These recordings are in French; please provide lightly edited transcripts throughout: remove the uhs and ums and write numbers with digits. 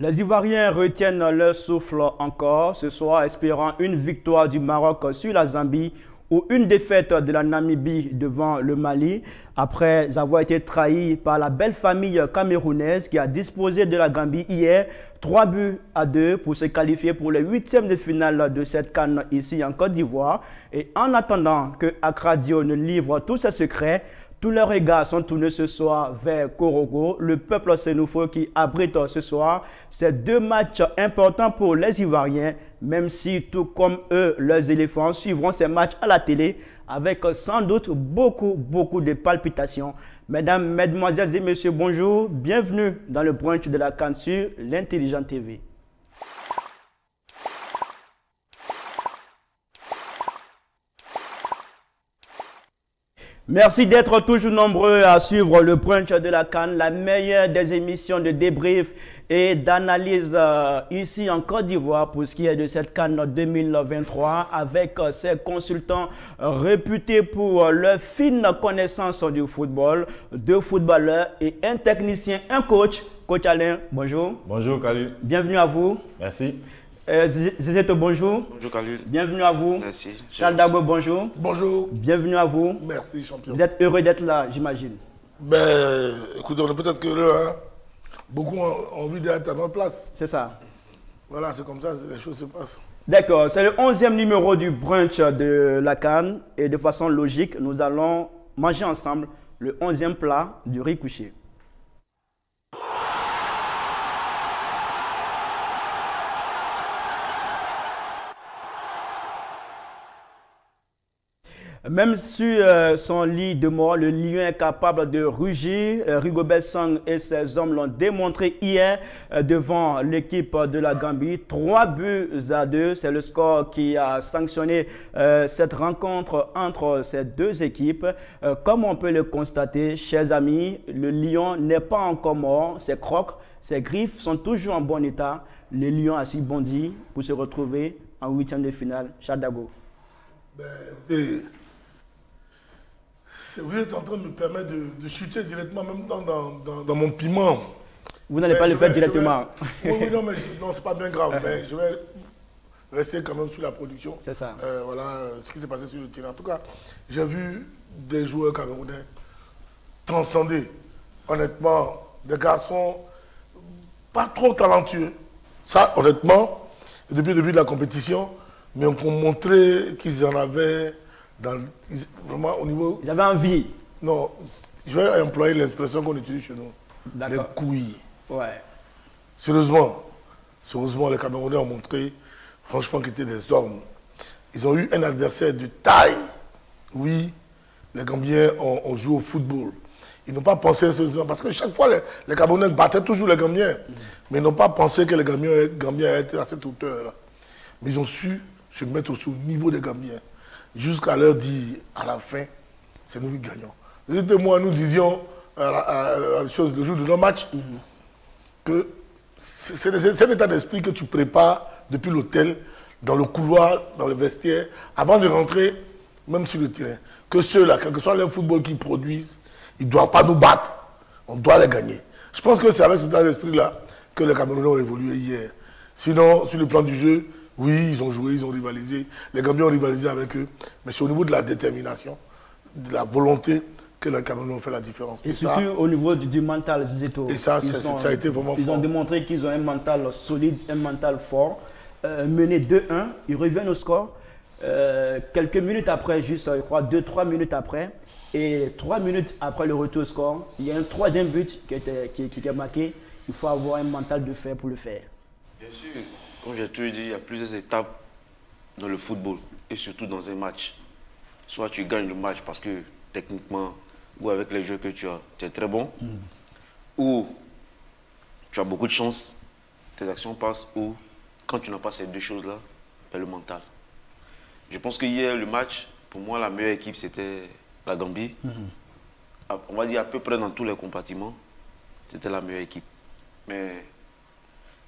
Les Ivoiriens retiennent leur souffle encore ce soir, espérant une victoire du Maroc sur la Zambie ou une défaite de la Namibie devant le Mali, après avoir été trahis par la belle famille camerounaise qui a disposé de la Gambie hier 3-2 pour se qualifier pour les huitièmes de finale de cette CAN ici en Côte d'Ivoire. Et en attendant que Accra Dio ne livre tous ses secrets, tous les regards sont tournés ce soir vers Korogo, le peuple sénoufo qui abrite ce soir ces deux matchs importants pour les Ivoiriens, même si, tout comme eux, leurs éléphants suivront ces matchs à la télé avec sans doute beaucoup de palpitations. Mesdames, Mesdemoiselles et Messieurs, bonjour, bienvenue dans le brunch de la CAN sur l'Intelligent TV. Merci d'être toujours nombreux à suivre le brunch de la CAN, la meilleure des émissions de débrief et d'analyse ici en Côte d'Ivoire pour ce qui est de cette CAN 2023 avec ses consultants réputés pour leur fine connaissance du football, deux footballeurs et un technicien, un coach. Coach Alain, bonjour. Bonjour Khalil. Bienvenue à vous. Merci. Zézéto, bonjour. Bonjour Khalil. Bienvenue à vous. Merci. Charles Dago, bonjour. Bonjour. Bienvenue à vous. Merci, champion. Vous êtes heureux d'être là, j'imagine. Ben, écoutez, on est peut-être que là, hein. Beaucoup ont envie d'être à notre place. C'est ça. Voilà, c'est comme ça, les choses se passent. D'accord, c'est le 11e numéro du brunch de la CAN et de façon logique, nous allons manger ensemble le 11e plat du riz couché. Même sur son lit de mort, le lion est capable de rugir. Rigobert Song et ses hommes l'ont démontré hier devant l'équipe de la Gambie. 3-2. C'est le score qui a sanctionné cette rencontre entre ces deux équipes. Comme on peut le constater, chers amis, le lion n'est pas encore mort. Ses crocs, ses griffes sont toujours en bon état. Le lion a su bondi pour se retrouver en huitième de finale. Chadago. Vous êtes en train de me permettre de chuter directement, même dans mon piment. Vous n'allez pas le faire directement. Oui, non, mais non, c'est pas bien grave. Mais je vais rester quand même sur la production. C'est ça. Voilà ce qui s'est passé sur le terrain. En tout cas, j'ai vu des joueurs camerounais transcender. Honnêtement, des garçons pas trop talentueux. Ça, honnêtement, depuis le début de la compétition, mais on peut montrer qu'ils en avaient vraiment au niveau... Ils avaient envie. Non, je vais employer l'expression qu'on utilise chez nous. Les couilles. Ouais. Sérieusement, les Camerounais ont montré, franchement, qu'ils étaient des hommes. Ils ont eu un adversaire de taille. Oui, les Gambiens ont joué au football. Ils n'ont pas pensé à ce... Parce que chaque fois, les Camerounais battaient toujours les Gambiens. Mais ils n'ont pas pensé que les Gambiens étaient à cette hauteur-là. Mais ils ont su se mettre au niveau des Gambiens. Jusqu'à leur dire, à la fin, c'est nous qui gagnons. Vous et moi, nous disions le jour de nos matchs que c'est un état d'esprit que tu prépares depuis l'hôtel, dans le couloir, dans le vestiaire, avant de rentrer, même sur le terrain. Que ceux-là, quel que soit le football qu'ils produisent, ils ne doivent pas nous battre. On doit les gagner. Je pense que c'est avec cet état d'esprit-là que les Camerounais ont évolué hier. Sinon, sur le plan du jeu, oui, ils ont joué, ils ont rivalisé. Les Gambiens ont rivalisé avec eux. Mais c'est au niveau de la détermination, de la volonté que les Camerounais ont fait la différence. Et surtout ça, au niveau du mental, Zézéto. Et ça, ça a été vraiment fort. Ils ont démontré qu'ils ont un mental solide, un mental fort. Mené 2-1, ils reviennent au score. Quelques minutes après, juste, je crois, 2-3 minutes après. Et 3 minutes après le retour au score, il y a un troisième but qui est marqué. Il faut avoir un mental de fer pour le faire. Bien sûr. Comme j'ai toujours dit, il y a plusieurs étapes dans le football et surtout dans un match. Soit tu gagnes le match parce que techniquement ou avec les jeux que tu as, tu es très bon, ou tu as beaucoup de chance, tes actions passent, ou quand tu n'as pas ces deux choses-là, c'est le mental. Je pense que hier, le match, pour moi, la meilleure équipe, c'était la Gambie. On va dire à peu près dans tous les compartiments, c'était la meilleure équipe. Mais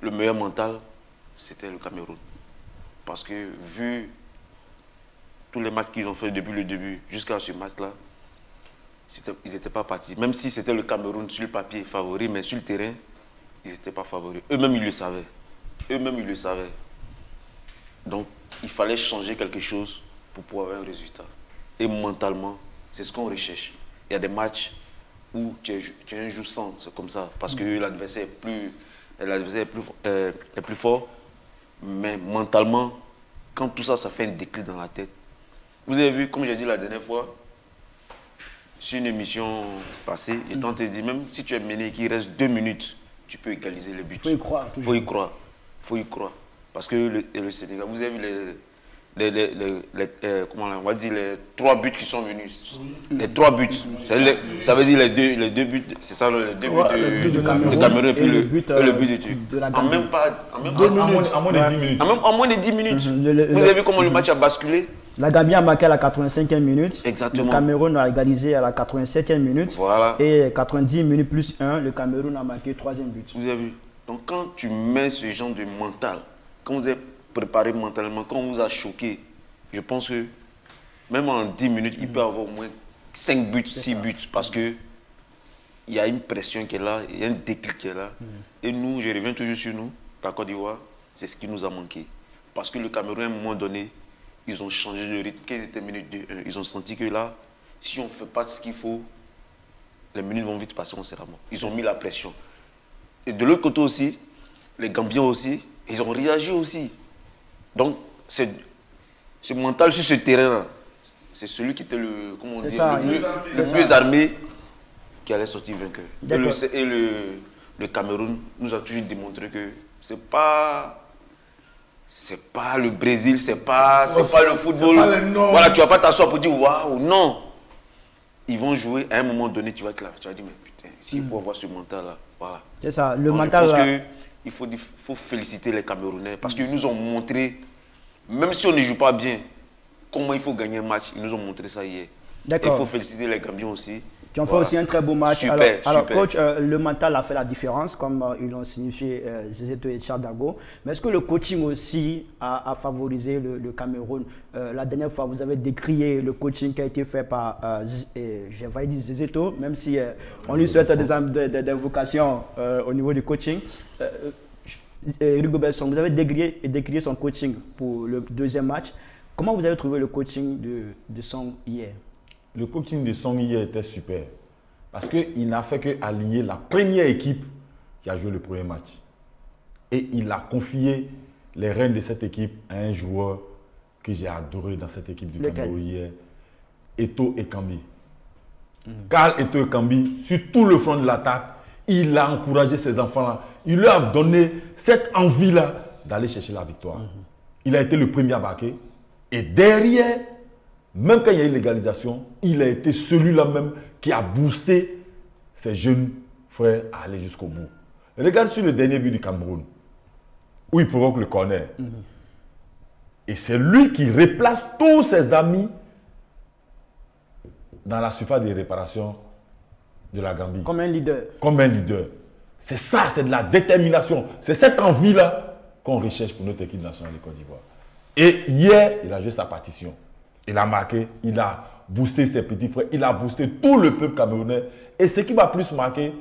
le meilleur mental, c'était le Cameroun. Parce que vu tous les matchs qu'ils ont fait depuis le début jusqu'à ce match-là, ils n'étaient pas partis. Même si c'était le Cameroun sur le papier favori, mais sur le terrain, ils n'étaient pas favoris. Eux-mêmes, ils le savaient. Eux-mêmes, ils le savaient. Donc, il fallait changer quelque chose pour pouvoir avoir un résultat. Et mentalement, c'est ce qu'on recherche. Il y a des matchs où tu es un jour sans, c'est comme ça. Parce que l'adversaire est plus fort. Mais mentalement, quand tout ça, ça fait un déclic dans la tête. Vous avez vu, comme j'ai dit la dernière fois, sur une émission passée, et tant te dit, même si tu es mené et qu'il reste 2 minutes, tu peux égaliser le but. Il faut y croire. Il faut y croire. Faut y croire. Parce que le Sénégal, vous avez vu comment on va dire, les 3 buts qui sont venus. Les 3 buts. Ça veut dire les deux buts. C'est ça, les 2 buts du Cameroun et puis le but de la Gambie. En moins de 10 minutes. En moins de 10 minutes. Vous avez vu comment le match a basculé? La Gambie a marqué à la 85e minute. Exactement. Le Cameroun a égalisé à la 87e minute. Voilà. Et 90 minutes plus 1, le Cameroun a marqué 3e but. Vous avez vu? Donc quand tu mets ce genre de mental, quand vous êtes préparé mentalement, quand on vous a choqué, je pense que même en 10 minutes, il peut y avoir au moins 5 buts, 6 buts. Parce que il y a une pression qui est là, il y a un déclic qui est là. Et nous, je reviens toujours sur nous, la Côte d'Ivoire, c'est ce qui nous a manqué. Parce que le Cameroun, à un moment donné, ils ont changé de rythme. Quand ils étaient minutes 2-1, ils ont senti que là, si on ne fait pas ce qu'il faut, les minutes vont vite passer, on sera mort. Ils ont mis la pression. Et de l'autre côté aussi, les Gambiens aussi, ils ont réagi aussi. Donc, ce mental sur ce terrain-là, c'est celui qui était le mieux armé qui allait sortir vainqueur. Et le Cameroun nous a toujours démontré que c'est pas le Brésil, c'est pas le football. Voilà, tu vas pas t'asseoir pour dire waouh, non. Ils vont jouer, à un moment donné, tu vas être là, tu vas dire mais putain, s'il faut avoir ce mental-là, voilà. C'est ça, le mental. Je pense qu'il faut féliciter les Camerounais parce qu'ils nous ont montré, même si on ne joue pas bien, comment il faut gagner un match. Ils nous ont montré ça hier. Il faut féliciter les Gambiens aussi. Qui ont fait aussi un très beau match. Super, alors super. Coach, le mental a fait la différence, comme ils l'ont signifié Zézeto et Charles Dago. Mais est-ce que le coaching aussi a favorisé le Cameroun? La dernière fois, vous avez décrié le coaching qui a été fait par, j'ai failli dire Zézeto, même si on lui souhaite des vocations au niveau du coaching. Rigobert Song, vous avez décrié son coaching pour le deuxième match. Comment vous avez trouvé le coaching de Song hier? Le coaching de Song hier était super. Parce qu'il n'a fait qu'aligner la première équipe qui a joué le premier match. Et il a confié les rênes de cette équipe à un joueur que j'ai adoré dans cette équipe du Cameroun hier, Eto'o Ekambi. Karl Eto'o Ekambi, sur tout le front de l'attaque, il a encouragé ces enfants-là. Il leur a donné cette envie-là d'aller chercher la victoire. Il a été le premier à marquer. Et derrière, même quand il y a eu l'égalisation, il a été celui-là même qui a boosté ses jeunes frères à aller jusqu'au bout. Regarde sur le dernier but du Cameroun, où il provoque le corner. Et c'est lui qui replace tous ses amis dans la surface de réparation de la Gambie. Comme un leader. Comme un leader. C'est ça, c'est de la détermination. C'est cette envie-là qu'on recherche pour notre équipe nationale de Côte d'Ivoire. Et hier, il a joué sa partition. Il a marqué, il a boosté ses petits frères, il a boosté tout le peuple camerounais. Et ce qui m'a plus marqué,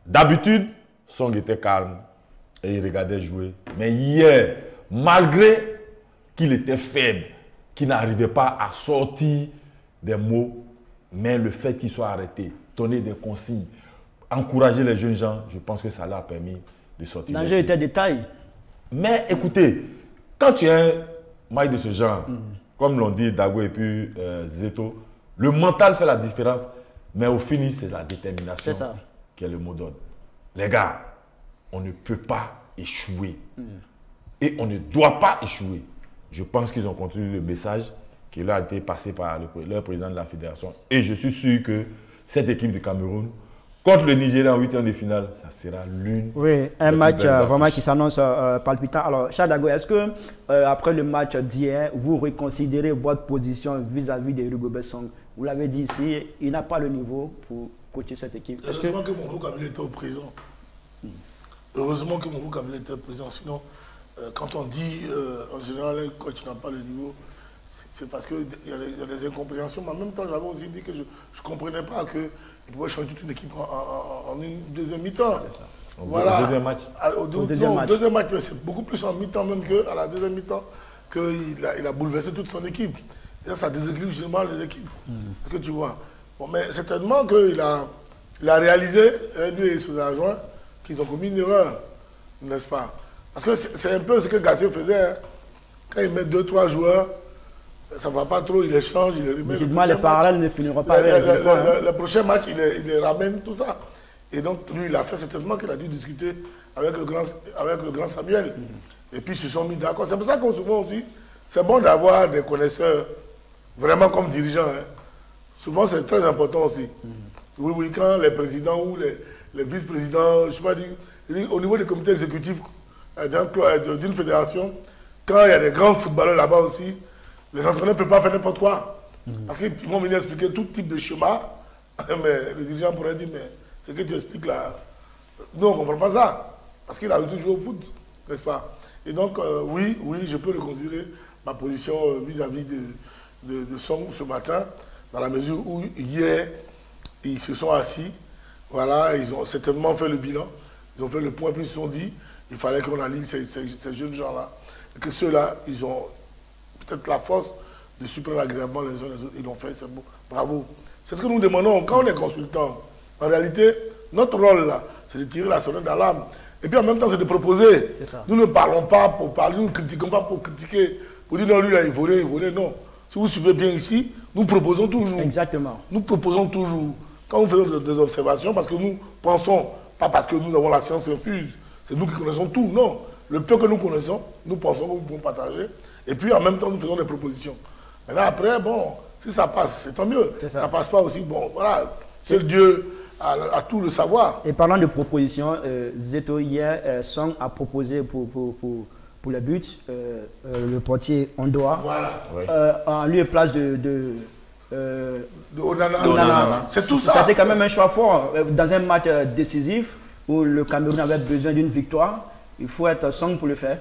d'habitude, Song était calme et il regardait jouer. Mais hier, malgré qu'il était faible, qu'il n'arrivait pas à sortir des mots, mais le fait qu'il soit arrêté, donner des consignes, encourager les jeunes gens, je pense que ça l'a permis de sortir. L'enjeu était de taille. Mais écoutez, quand tu as un match de ce genre, comme l'ont dit Dago et puis Zeto, le mental fait la différence, mais au finish, c'est la détermination qui est le mot d'ordre. Les gars, on ne peut pas échouer. Et on ne doit pas échouer. Je pense qu'ils ont continué le message qui leur a été passé par leur président de la fédération. Et je suis sûr que cette équipe du Cameroun, contre le Nigeria en 8e de finale, ça sera l'une. Oui, un match vraiment qui s'annonce palpitant. Alors, Chadago, est-ce que après le match d'hier, vous reconsidérez votre position vis-à-vis de Rigobert Song? Vous l'avez dit ici, il n'a pas le niveau pour coacher cette équipe. Heureusement que mon vocabulaire était au présent. Heureusement que mon vocabulaire était au présent. Sinon, quand on dit en général un coach n'a pas le niveau, c'est parce qu'il y a des incompréhensions. Mais en même temps, j'avais aussi dit que je ne comprenais pas qu'il pouvait changer toute une équipe en une deuxième mi-temps. Voilà. Au deuxième match. Au deuxième match, mais c'est beaucoup plus en mi-temps même qu'à la deuxième mi-temps qu'il a bouleversé toute son équipe. Et ça déséquilibre justement les équipes. Est-ce que tu vois? Bon, mais certainement qu'il a réalisé, lui et ses adjoints, qu'ils ont commis une erreur, n'est-ce pas? Parce que c'est un peu ce que Gassé faisait. Hein. Quand il met 2-3 joueurs, ça ne va pas trop, il les change, il les remet. Les parallèles ne finiront pas avec le prochain match, il les ramène, tout ça. Et donc, lui, il a fait certainement qu'il a dû discuter avec le grand Samuel. Et puis, ils se sont mis d'accord. C'est pour ça qu'on souvent aussi, c'est bon d'avoir des connaisseurs vraiment comme dirigeants. Hein. Souvent, c'est très important aussi. Oui, quand les présidents ou les vice-présidents, je ne sais pas dire, au niveau des comités exécutifs d'une fédération, quand il y a des grands footballeurs là-bas aussi, les entraîneurs ne peuvent pas faire n'importe quoi. Parce qu'ils vont venir expliquer tout type de schéma. Mais le dirigeant pourrait dire, mais ce que tu expliques là, nous on ne comprend pas ça. Parce qu'il a aussi joué au foot, n'est-ce pas? Et donc, oui, je peux reconsidérer ma position vis-à-vis de Song ce matin, dans la mesure où hier, ils se sont assis, voilà, ils ont certainement fait le bilan, ils ont fait le point, puis ils se sont dit, il fallait qu'on aligne ces jeunes gens-là. Et que ceux-là, ils ont peut-être la force de supprimer agréablement les uns les autres. Ils l'ont fait, c'est beau. Bravo. C'est ce que nous demandons quand on est consultant. En réalité, notre rôle là, c'est de tirer la sonnette d'alarme. Et puis en même temps, c'est de proposer. Nous ne parlons pas pour parler, nous ne critiquons pas pour critiquer, pour dire non, lui là, il volait, non. Si vous suivez bien ici, nous proposons toujours. Exactement. Nous proposons toujours. Quand nous faisons des observations, parce que nous pensons, pas parce que nous avons la science infuse, c'est nous qui connaissons tout, non. Le peu que nous connaissons, nous pensons que nous pouvons partager. Et puis en même temps, nous faisons des propositions. Maintenant, après, bon, si ça passe, c'est tant mieux. Ça ne passe pas aussi, bon, voilà. Seul Dieu a tout le savoir. Et parlant de propositions, Zeto, hier, Song a proposé pour le but, le portier Ondoa, voilà. En lieu et place de Onana. C'est tout ça. C'était quand même un choix fort. Dans un match décisif où le Cameroun avait besoin d'une victoire, il faut être Song pour le faire.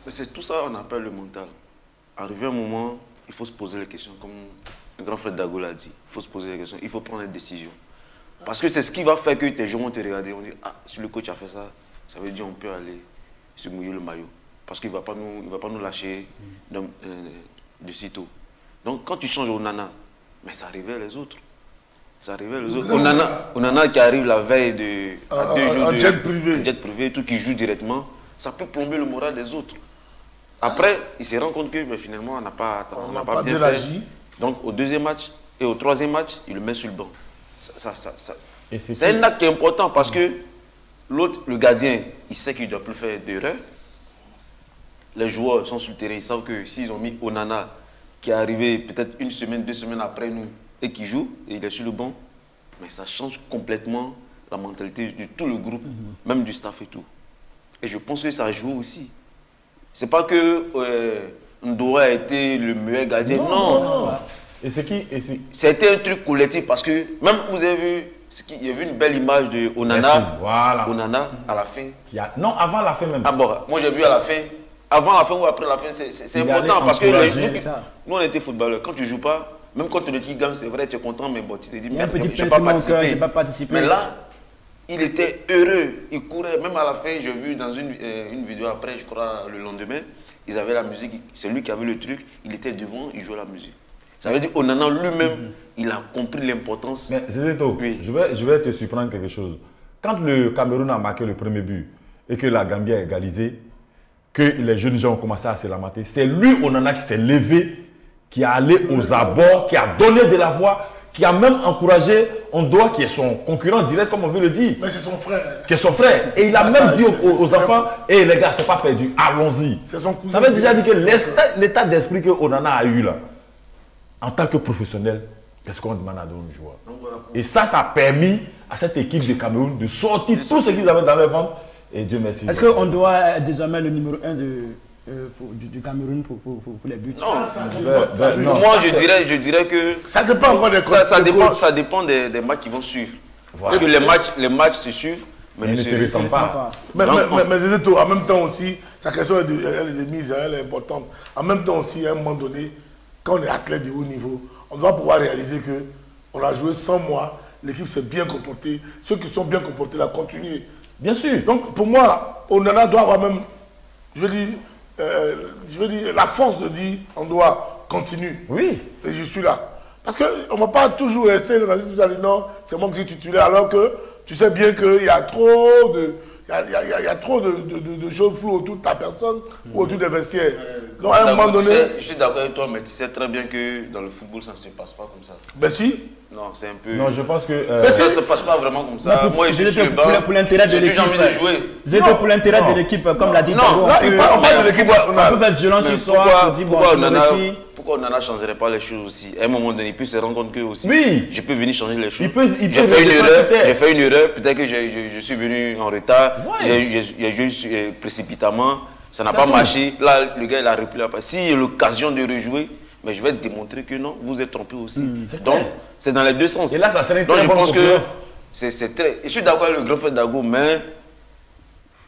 C'est tout ça qu'on appelle le mental. Arrivé un moment, il faut se poser les questions, comme le grand frère Dago l'a dit. Il faut se poser les questions, il faut prendre des décisions. Parce que c'est ce qui va faire que tes joueurs vont te regarder. On dit, ah, si le coach a fait ça, ça veut dire qu'on peut aller se mouiller le maillot. Parce qu'il ne va pas nous lâcher de sitôt. Donc quand tu changes Onana, mais ça arrivait les autres. Ça arrivait les autres. Onana qui arrive la veille à 2 jours de jet privé, tout qui joue directement, ça peut plomber le moral des autres. Après, il se rend compte que finalement, on n'a pas bien fait. Donc au deuxième match et au troisième match, il le met sur le banc. C'est un acte qui est important parce que l'autre, le gardien, il sait qu'il ne doit plus faire d'erreur. Les joueurs sont sur le terrain, ils savent que s'ils ont mis Onana, qui est arrivé peut-être 1 semaine, 2 semaines après nous, et qui joue, et il est sur le banc, mais ça change complètement la mentalité de tout le groupe, même du staff et tout. Et je pense que ça joue aussi. C'est pas que Ndoa a été le meilleur gardien, non. Et c'est qui C'était un truc collectif parce que même vous avez vu, il y a vu une belle image de Onana, voilà. Onana à la fin. Non, avant la fin même. Ah bon, moi j'ai vu à la fin, avant la fin ou après la fin, c'est important parce que nous on était footballeurs. Quand tu joues pas, même quand tu le dis gagne, c'est vrai, tu es content, mais bon, tu te dis, mais je n'ai pas participé. Mais là, il était heureux, il courait. Même à la fin, j'ai vu dans une vidéo après, je crois le lendemain, ils avaient la musique, c'est lui qui avait le truc, il était devant, il jouait la musique. Ça veut dire Onana lui-même, il a compris l'importance. Mais Zézeto, oui. je vais te surprendre quelque chose. Quand le Cameroun a marqué le premier but et que la Gambie a égalisé, que les jeunes gens ont commencé à se lamenter, c'est lui, Onana, qui s'est levé, qui est allé aux abords, qui a donné de la voix, qui a même encouragé Ondoa, qui est son concurrent direct, comme on veut le dire. Mais c'est son frère. Qui est son frère. Et il a même dit aux enfants, hé les gars, c'est pas perdu, allons-y. C'est son cousin. Ça veut déjà dire que l'état d'esprit que Onana a eu là, en tant que professionnel, qu'est-ce qu'on demande à nos joueurs? Et ça a permis à cette équipe de Cameroun de sortir tout ce qu'ils avaient dans leur ventre. Et Dieu merci. Est-ce qu'on doit être désormais le numéro 1 du Cameroun pour les buts? Non, moi je dirais que ça dépend encore des ça dépend des matchs qui vont suivre. Voilà. Parce que les matchs se suivent, mais ne se ressemblent pas. Mais c'est tout. En même temps aussi, sa question elle est de mise, elle est importante. En même temps aussi, à un moment donné, quand on est athlète de haut niveau, on doit pouvoir réaliser qu'on a joué 100 mois, l'équipe s'est bien comportée. Ceux qui sont bien comportés là, continuer. Bien sûr. Donc, pour moi, Onana doit avoir même, je veux dire, la force de dire, on doit continuer. Oui. Et je suis là. Parce qu'on ne va pas toujours rester dans la situation, non, c'est moi qui suis titulaire, alors que tu sais bien qu'il y a trop de... Il y a trop de choses floues autour de ta personne ou autour des vestiaires. Donc, à un moment donné... Je suis d'accord avec toi, mais tu sais très bien que dans le football, ça ne se passe pas comme ça. Ben si. Non, c'est un peu... Non, je pense que... Ça ne se passe pas vraiment comme ça. Moi, je suis sur le banc. Pour l'intérêt de l'équipe. J'ai envie de jouer. C'était pour l'intérêt de l'équipe, comme l'a dit Dago. Là, on parle de l'équipe nationale. On peut faire violence ce soir pour dire, bon, pourquoi Onana ne changerait pas les choses aussi? À un moment donné, il peut se rendre compte que aussi, oui, je peux venir changer les choses. J'ai fait une erreur, peut-être que je suis venu en retard, j'ai joué précipitamment, ça n'a pas marché. Là, le gars, il a repris la passe. S'il y a l'occasion de rejouer, mais je vais te démontrer que non, vous êtes trompé aussi. Donc, c'est dans les deux sens. Et là, ça serait une Donc, très je bonne pense que concurrence. c'est très... Je suis d'accord avec le grand frère Dago, mais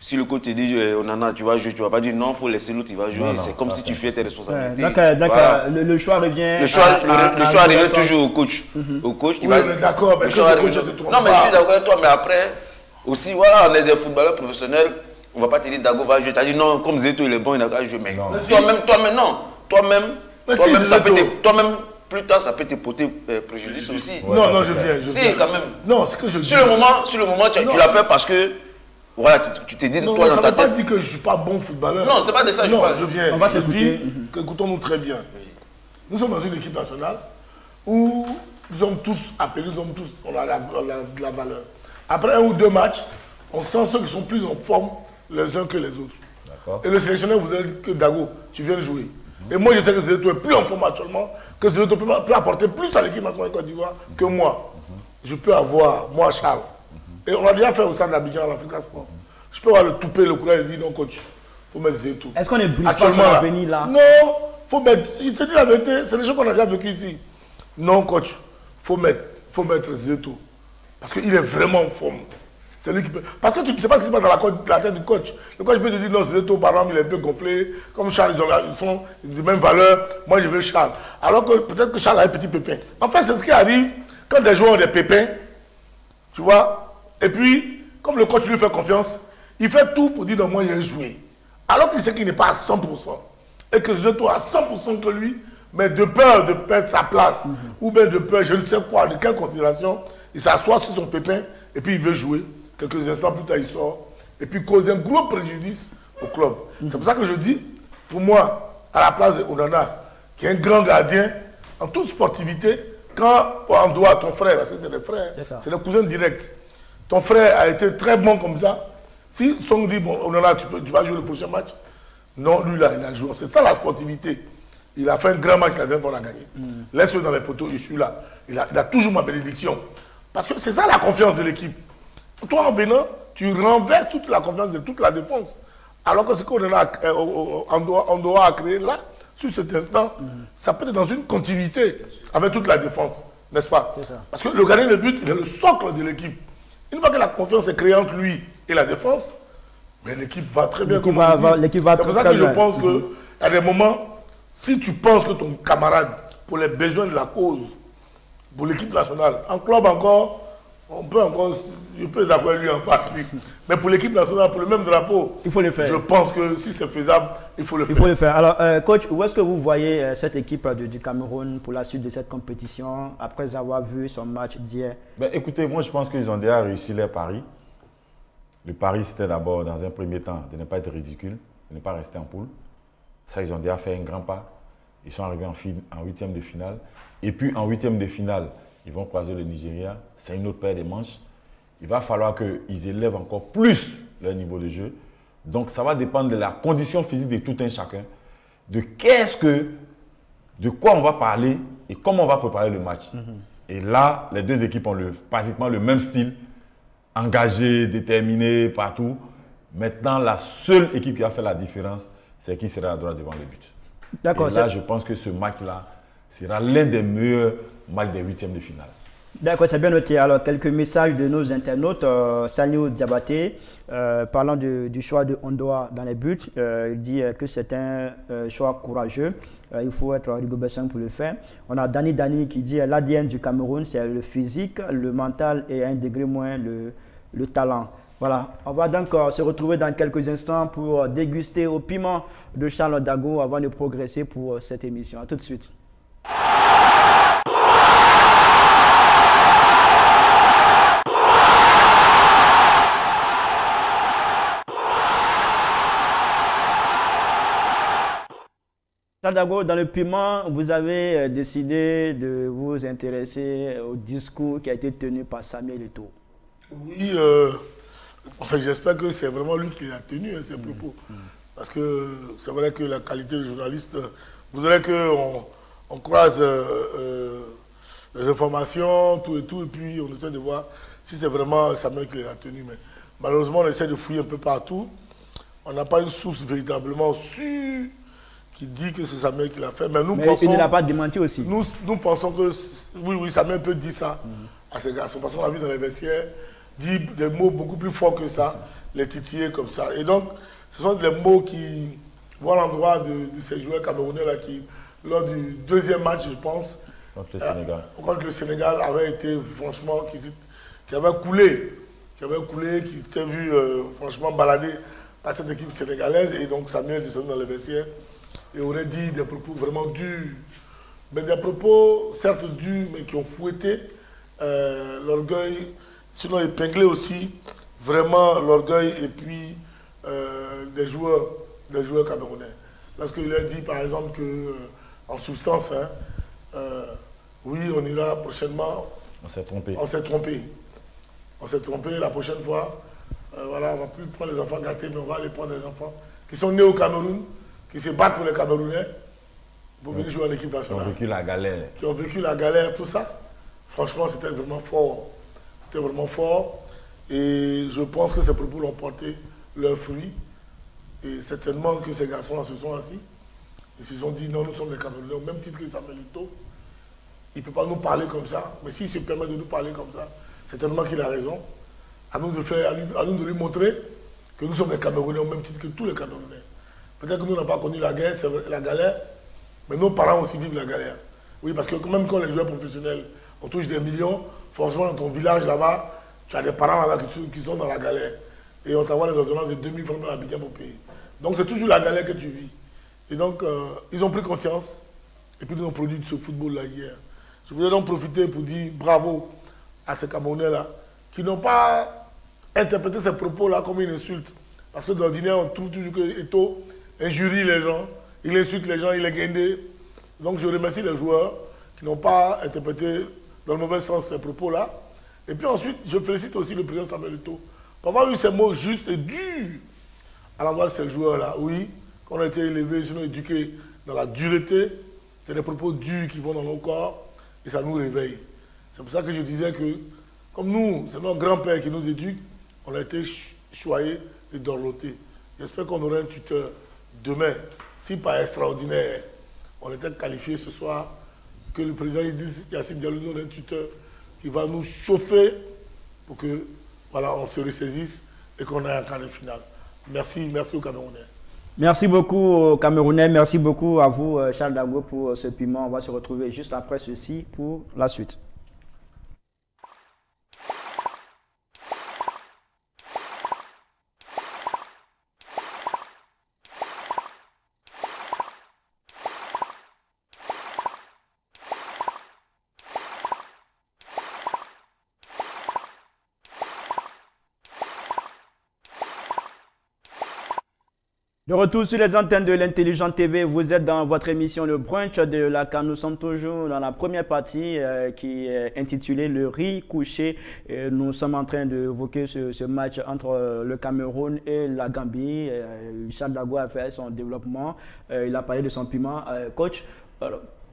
si le coach te dit Onana, tu vas jouer, tu ne vas pas dire non, il faut laisser l'autre, il va jouer. C'est comme si tu fais tes responsabilités. D'accord, le choix revient. Le choix revient toujours au coach. Au coach qui Oui, va. on est d'accord, mais le coach se trompe. Non, mais je suis d'accord avec toi, mais après, aussi, voilà, on est des footballeurs professionnels. On ne va pas te dire Dago va jouer. Tu as dit non, comme Zeto, il est bon, il n'a qu'à jouer. Mais toi-même, non. Toi-même, plus tard, ça peut te porter préjudice aussi. Non, je viens. Si, quand même. Non, ce que je dis. Sur le moment, tu l'as fait parce que. Voilà, tu t'es dit, non, toi, ça dans ne ta veut pas tête. dire que je ne suis pas bon footballeur. Non, c'est pas de ça que je parle. Je viens. On va je s'écouter. dis qu'écoutons-nous très bien. Nous sommes dans une équipe nationale où nous sommes tous appelés, on a de la valeur. Après un ou deux matchs, on sent ceux qui sont plus en forme les uns que les autres. Et le sélectionneur voudrait dire que Dago, tu viens jouer. Et moi, je sais que Zeto est plus en forme actuellement, que Zeto peut apporter plus à l'équipe nationale de Côte d'Ivoire que moi. Je peux avoir, moi, Charles. Et on a déjà fait au stade d'Abidjan à l'Africa Sport. Je peux avoir le toupet, le courage et dire non, coach, il faut mettre Zeto. Est-ce qu'on ne brise pas son avenir là? Non, faut mettre. Je te dis la vérité, c'est des choses qu'on a déjà vécues ici. Non, coach, faut mettre Zeto. Parce qu'il est vraiment en forme. C'est lui qui peut. Parce que tu ne sais pas ce qui se passe dans la tête du coach. Le coach peut te dire non, Zeto, par exemple, il est un peu gonflé. Comme Charles, ils sont de même valeur. Moi, je veux Charles. Alors que peut-être que Charles a un petit pépin. En fait, c'est ce qui arrive quand des joueurs ont des pépins. Tu vois? Et puis, comme le coach lui fait confiance, il fait tout pour dire non, moi, il a joué. Alors qu'il sait qu'il n'est pas à 100%. Et que Zeto a 100% que lui, mais de peur de perdre sa place, ou bien de peur, je ne sais quoi, de quelle considération, il s'assoit sur son pépin et puis il veut jouer. Quelques instants plus tard, il sort et puis cause un gros préjudice au club. C'est pour ça que je dis, pour moi, à la place de Onana, qui est un grand gardien, en toute sportivité, quand on doit ton frère, parce que c'est des frères, c'est des cousins directs, ton frère a été très bon comme ça. Si Song dit, bon, Onana, tu vas jouer le prochain match, non, lui là, il a joué. C'est ça la sportivité. Il a fait un grand match, la dernière fois on a gagné. Laisse-le dans les poteaux, je suis là. Il a toujours ma bénédiction. Parce que c'est ça la confiance de l'équipe. Toi, en venant, tu renverses toute la confiance de toute la défense. Alors que ce qu'on doit créer là, sur cet instant, ça peut être dans une continuité avec toute la défense, n'est-ce pas? Parce que le gardien de but, il est le socle de l'équipe. Une fois que la confiance est créée entre lui et la défense, mais l'équipe va très bien. C'est pour ça que je pense qu'à des moments, si tu penses que ton camarade, pour les besoins de la cause, pour l'équipe nationale, en club encore, je peux être d'accord avec lui en partie. Mais pour l'équipe nationale, pour le même drapeau, il faut le faire. Je pense que si c'est faisable, il faut le faire. Il faut le faire. Alors, coach, où est-ce que vous voyez cette équipe du Cameroun pour la suite de cette compétition, après avoir vu son match d'hier? Écoutez, moi je pense qu'ils ont déjà réussi leur pari. Le pari, c'était d'abord, dans un premier temps, de ne pas être ridicule, de ne pas rester en poule. Ça, ils ont déjà fait un grand pas. Ils sont arrivés en huitième de finale. Et puis, en huitième de finale, ils vont croiser le Nigeria. C'est une autre paire de manches. Il va falloir qu'ils élèvent encore plus leur niveau de jeu. Donc, ça va dépendre de la condition physique de tout un chacun. De quoi on va parler et comment on va préparer le match. Et là, les deux équipes ont pratiquement le même style. Engagé, déterminé, partout. Maintenant, la seule équipe qui a fait la différence, c'est qui sera à droite devant le but. D'accord. Et là, je pense que ce match-là sera l'un des meilleurs matchs des huitièmes de finale. D'accord, c'est bien noté. Alors, quelques messages de nos internautes. Saliou Diabaté, parlant du choix de Ondoa dans les buts, il dit que c'est un choix courageux. Il faut être rigobessin pour le faire. On a Dani qui dit l'ADN du Cameroun, c'est le physique, le mental et à un degré moins le talent. Voilà, on va donc se retrouver dans quelques instants pour déguster au piment de Charles Dago avant de progresser pour cette émission. A tout de suite. Charles Dago, dans le piment, vous avez décidé de vous intéresser au discours qui a été tenu par Samuel Eto'o. Oui, enfin, j'espère que c'est vraiment lui qui a tenu ces propos. Parce que c'est vrai que la qualité de journaliste voudrait qu'on croise les informations, tout, et puis on essaie de voir si c'est vraiment Samuel qui les a tenus. Mais malheureusement, on essaie de fouiller un peu partout. On n'a pas une source véritablement sûre qui dit que c'est Samuel qui l'a fait. Mais nous pensons, il ne l'a pas démenti aussi. Nous pensons que oui, Samuel peut dire ça à ses garçons. Parce qu'on l'a vu dans les vestiaires, dit des mots beaucoup plus forts que ça, les titiller comme ça. Et donc, ce sont des mots qui vont à l'endroit de ces joueurs camerounais là qui, lors du deuxième match, je pense, contre le Sénégal, avait été franchement, qui avait coulé, qui s'était vu franchement baladé par cette équipe sénégalaise. Et donc, Samuel descendu dans les vestiaires et aurait dit des propos vraiment durs. Mais des propos, certes durs, mais qui ont fouetté l'orgueil, sinon épinglé aussi vraiment l'orgueil et puis des joueurs camerounais. Lorsqu'il a dit par exemple que, en substance, oui, on ira prochainement. On s'est trompé. On s'est trompé. On s'est trompé la prochaine fois. Voilà, on ne va plus prendre les enfants gâtés, mais on va aller prendre des enfants qui sont nés au Cameroun, qui se battent pour les Camerounais, pour venir jouer en équipe nationale. Qui ont vécu la galère. Qui ont vécu la galère, tout ça. Franchement, c'était vraiment fort. C'était vraiment fort. Et je pense que ces propos l'ont porté leurs fruits. Et certainement que ces garçons-là se sont assis. Ils se sont dit, non, nous sommes les Camerounais, au même titre que Samuel Eto'o. Il ne peut pas nous parler comme ça. Mais s'il se permet de nous parler comme ça, certainement qu'il a raison. À nous de lui montrer que nous sommes les Camerounais au même titre que tous les Camerounais. Peut-être que nous n'avons pas connu la guerre, c'est la galère, mais nos parents aussi vivent la galère. Oui, parce que même quand les joueurs professionnels, on touche des millions, forcément dans ton village là-bas, tu as des parents là-bas qui sont dans la galère. Et on t'envoie les ordonnances de 2000 francs dans l'Abidjan pour payer. Donc c'est toujours la galère que tu vis. Et donc, ils ont pris conscience, et puis ils ont produit ce football-là hier. Je voudrais donc profiter pour dire bravo à ces Camerounais-là, qui n'ont pas interprété ces propos-là comme une insulte. Parce que d'ordinaire, on trouve toujours que Eto'o injurie les gens, il insulte les gens, il est guindé. Donc je remercie les joueurs qui n'ont pas interprété dans le mauvais sens ces propos-là. Et puis ensuite, je félicite aussi le président Samuel Eto'o pour avoir eu ces mots justes et durs à l'endroit de ces joueurs-là. Oui, qu'on a été élevés, sinon éduqués dans la dureté, c'est des propos durs qui vont dans nos corps et ça nous réveille. C'est pour ça que je disais que, comme nous, c'est notre grand-père qui nous éduque, on a été choyés et dorlotés. J'espère qu'on aura un tuteur demain, si pas extraordinaire, on était qualifié ce soir, que le président Yassine Diallo nous ait un tuteur qui va nous chauffer pour que, voilà, on se ressaisisse et qu'on ait un quart de finale. Merci, merci aux Camerounais. Merci beaucoup aux Camerounais, merci beaucoup à vous Charles Dago pour ce piment. On va se retrouver juste après ceci pour la suite. De retour sur les antennes de l'Intelligent TV, vous êtes dans votre émission Le Brunch de la CAN. Nous sommes toujours dans la première partie qui est intitulée Le riz couché. Et nous sommes en train d'évoquer ce match entre le Cameroun et la Gambie. Charles Dago a fait son développement, il a parlé de son piment. Coach,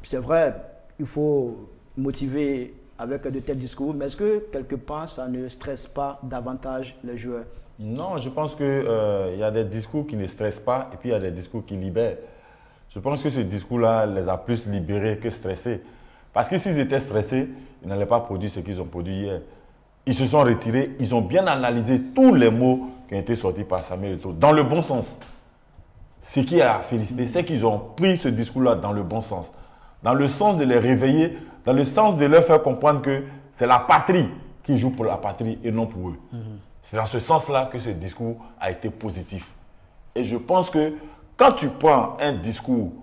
c'est vrai, il faut motiver avec de tels discours, mais est-ce que quelque part ça ne stresse pas davantage les joueurs? Non, je pense qu'il y a des discours qui ne stressent pas et puis il y a des discours qui libèrent. Je pense que ce discours-là les a plus libérés que stressés. Parce que s'ils étaient stressés, ils n'allaient pas produire ce qu'ils ont produit hier. Ils se sont retirés, ils ont bien analysé tous les mots qui ont été sortis par Samuel Eto'o, dans le bon sens. Ce qui a félicité, c'est qu'ils ont pris ce discours-là dans le bon sens. Dans le sens de les réveiller, dans le sens de leur faire comprendre que c'est la patrie qui joue pour la patrie et non pour eux. C'est dans ce sens-là que ce discours a été positif. Et je pense que quand tu prends un discours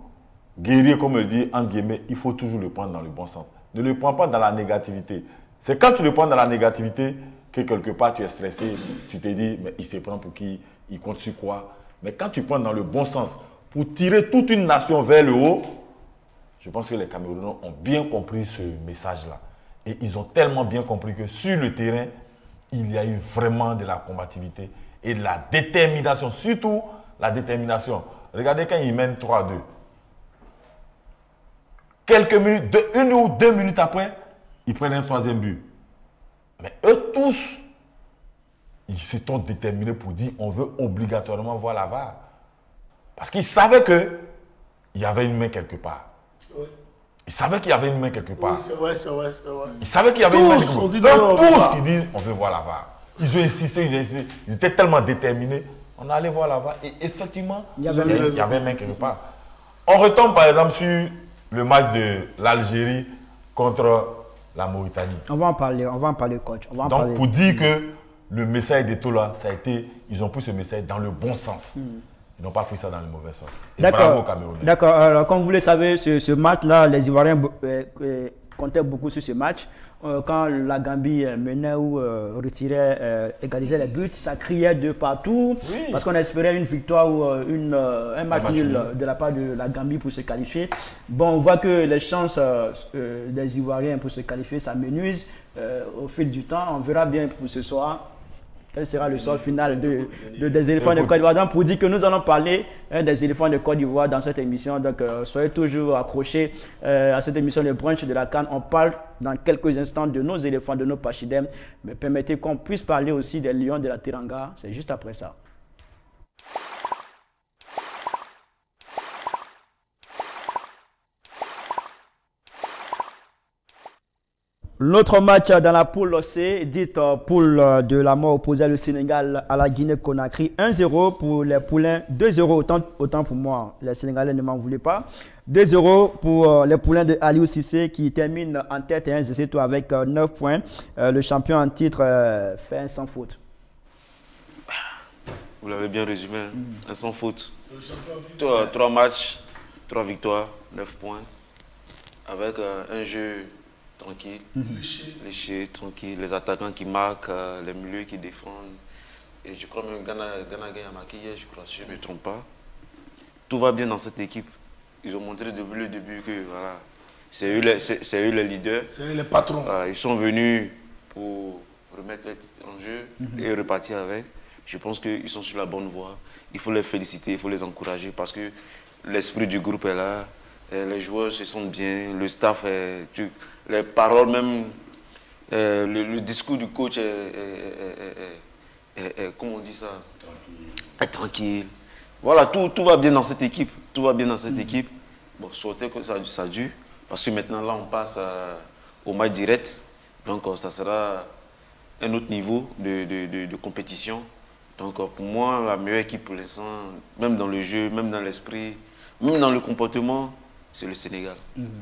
guerrier, comme le dit entre guillemets, il faut toujours le prendre dans le bon sens. Ne le prends pas dans la négativité. C'est quand tu le prends dans la négativité que quelque part tu es stressé, tu te dis, mais il se prend pour qui, il compte sur quoi. Mais quand tu prends dans le bon sens, pour tirer toute une nation vers le haut, je pense que les Camerounais ont bien compris ce message-là. Et ils ont tellement bien compris que sur le terrain, il y a eu vraiment de la combativité et de la détermination. Surtout la détermination. Regardez quand ils mènent 3-2. Quelques minutes, une ou deux minutes après, ils prennent un troisième but. Mais eux tous, ils se sont déterminés pour dire on veut obligatoirement voir la VAR. Parce qu'ils savaient qu'il y avait une main quelque part. Oui. Ils savaient qu'il y avait une main quelque part. Oui, c'est vrai, c'est vrai, c'est vrai. Ils savaient qu'il y avait une main quelque part. Tous qui disent on veut voir la VAR. Ils ont insisté, ils étaient tellement déterminés. On allait voir la VAR. Et effectivement, il y avait une main quelque part. On retombe par exemple sur le match de l'Algérie contre la Mauritanie. On va en parler, coach. Donc, pour dire que le message d'Eto'o là, ça a été, ils ont pris ce message dans le bon sens. Ils n'ont pas pris ça dans le mauvais sens. Bravo au Cameroun. D'accord. Alors, comme vous le savez, ce match-là, les Ivoiriens comptaient beaucoup sur ce match. Quand la Gambie menait ou retirait, égalisait les buts, ça criait de partout. Oui. Parce qu'on espérait une victoire ou un match nul de la part de la Gambie pour se qualifier. Bon, on voit que les chances des Ivoiriens pour se qualifier s'amenuisent au fil du temps. On verra bien pour ce soir. Quel sera le sort final des éléphants de Côte d'Ivoire. Donc, pour dire que nous allons parler des éléphants de Côte d'Ivoire dans cette émission. Donc, soyez toujours accrochés à cette émission de brunch de la CAN. On parle dans quelques instants de nos éléphants, de nos pachidèmes. Mais permettez qu'on puisse parler aussi des lions de la Teranga. C'est juste après ça. L'autre match dans la poule C, dite poule de la mort, opposait le Sénégal à la Guinée-Conakry. 1-0 pour les poulains, 2-0 autant pour moi. Les Sénégalais ne m'en voulaient pas. 2-0 pour les poulains de Aliou Cissé qui termine en tête et 1-0 avec 9 points. Le champion en titre fait un sans faute. Vous l'avez bien résumé, un sans faute. 3 matchs, 3 victoires, 9 points. Avec un jeu tranquille, léché, tranquille, les attaquants qui marquent, les milieux qui défendent. Et je crois même que Ghana a marqué hier, je crois, si je ne me trompe pas. Tout va bien dans cette équipe. Ils ont montré depuis le début que voilà, c'est eux les leaders. C'est eux les patrons. Ils sont venus pour remettre les titres en jeu et repartir avec. Je pense qu'ils sont sur la bonne voie. Il faut les féliciter, il faut les encourager parce que l'esprit du groupe est là. Les joueurs se sentent bien, le staff est... Les paroles même, le discours du coach est comment on dit ça? Est tranquille. Voilà, tout va bien dans cette équipe. Tout va bien dans cette équipe. Bon, souhaitez que ça dure. Parce que maintenant, là, on passe au match direct. Donc, ça sera un autre niveau de compétition. Donc, pour moi, la meilleure équipe pour l'instant, même dans le jeu, même dans l'esprit, même dans le comportement, c'est le Sénégal.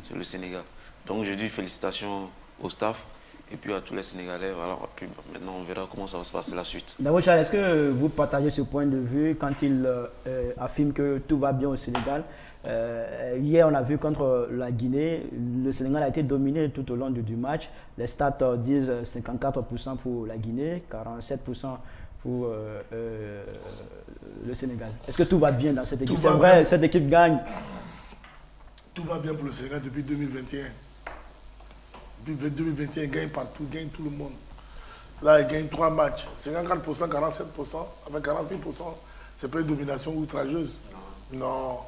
C'est le Sénégal. Donc, je dis félicitations au staff et puis à tous les Sénégalais. Voilà. Puis, maintenant, on verra comment ça va se passer la suite. D'abord, Charles, est-ce que vous partagez ce point de vue quand il affirme que tout va bien au Sénégal? Hier, on a vu contre la Guinée, le Sénégal a été dominé tout au long du match. Les stats disent 54% pour la Guinée, 47% pour le Sénégal. Est-ce que tout va bien dans cette équipe? C'est vrai, cette équipe gagne. Tout va bien pour le Sénégal depuis 2021. Depuis 2021, il gagne partout, il gagne tout le monde. Là, il gagne 3 matchs. 54%, 47%, avec 46%, c'est pas une domination outrageuse. Non.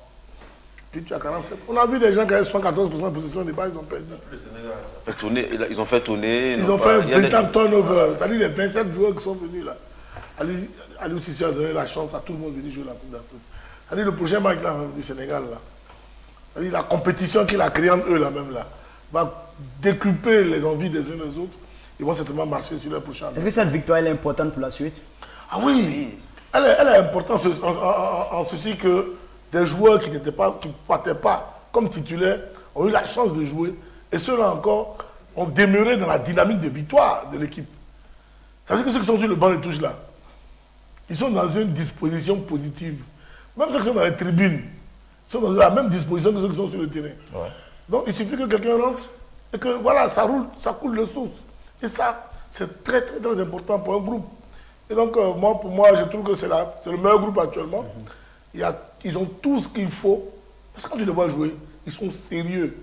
Puis tu as 47%. On a vu des gens qui avaient 74% de possession de balle, ils ont perdu. Le Sénégal ils ont fait tourner. Ils ont fait un véritable turnover. C'est-à-dire les 27 joueurs qui sont venus là. Aliou Cissé a donné la chance à tout le monde de venir jouer la Coupe d'Afrique. C'est-à-dire le prochain match là, du Sénégal là. C'est-à-dire la compétition qu'il a créée entre eux là même là va décupler les envies des uns des autres. Ils vont certainement marcher sur les prochains. Est-ce que cette victoire est importante pour la suite? Ah oui, elle est importante en ceci que des joueurs qui ne partaient pas comme titulaires ont eu la chance de jouer. Et ceux-là encore ont demeuré dans la dynamique de victoire de l'équipe. Ça veut dire que ceux qui sont sur le banc de touche là, ils sont dans une disposition positive. Même ceux qui sont dans les tribunes, ils sont dans la même disposition que ceux qui sont sur le terrain. Ouais. Donc il suffit que quelqu'un rentre et que voilà, ça roule, ça coule de source. Et ça, c'est très, très, très important pour un groupe. Et donc, moi, pour moi, je trouve que c'est le meilleur groupe actuellement. Ils ont tout ce qu'il faut. Parce que quand tu les vois jouer, ils sont sérieux.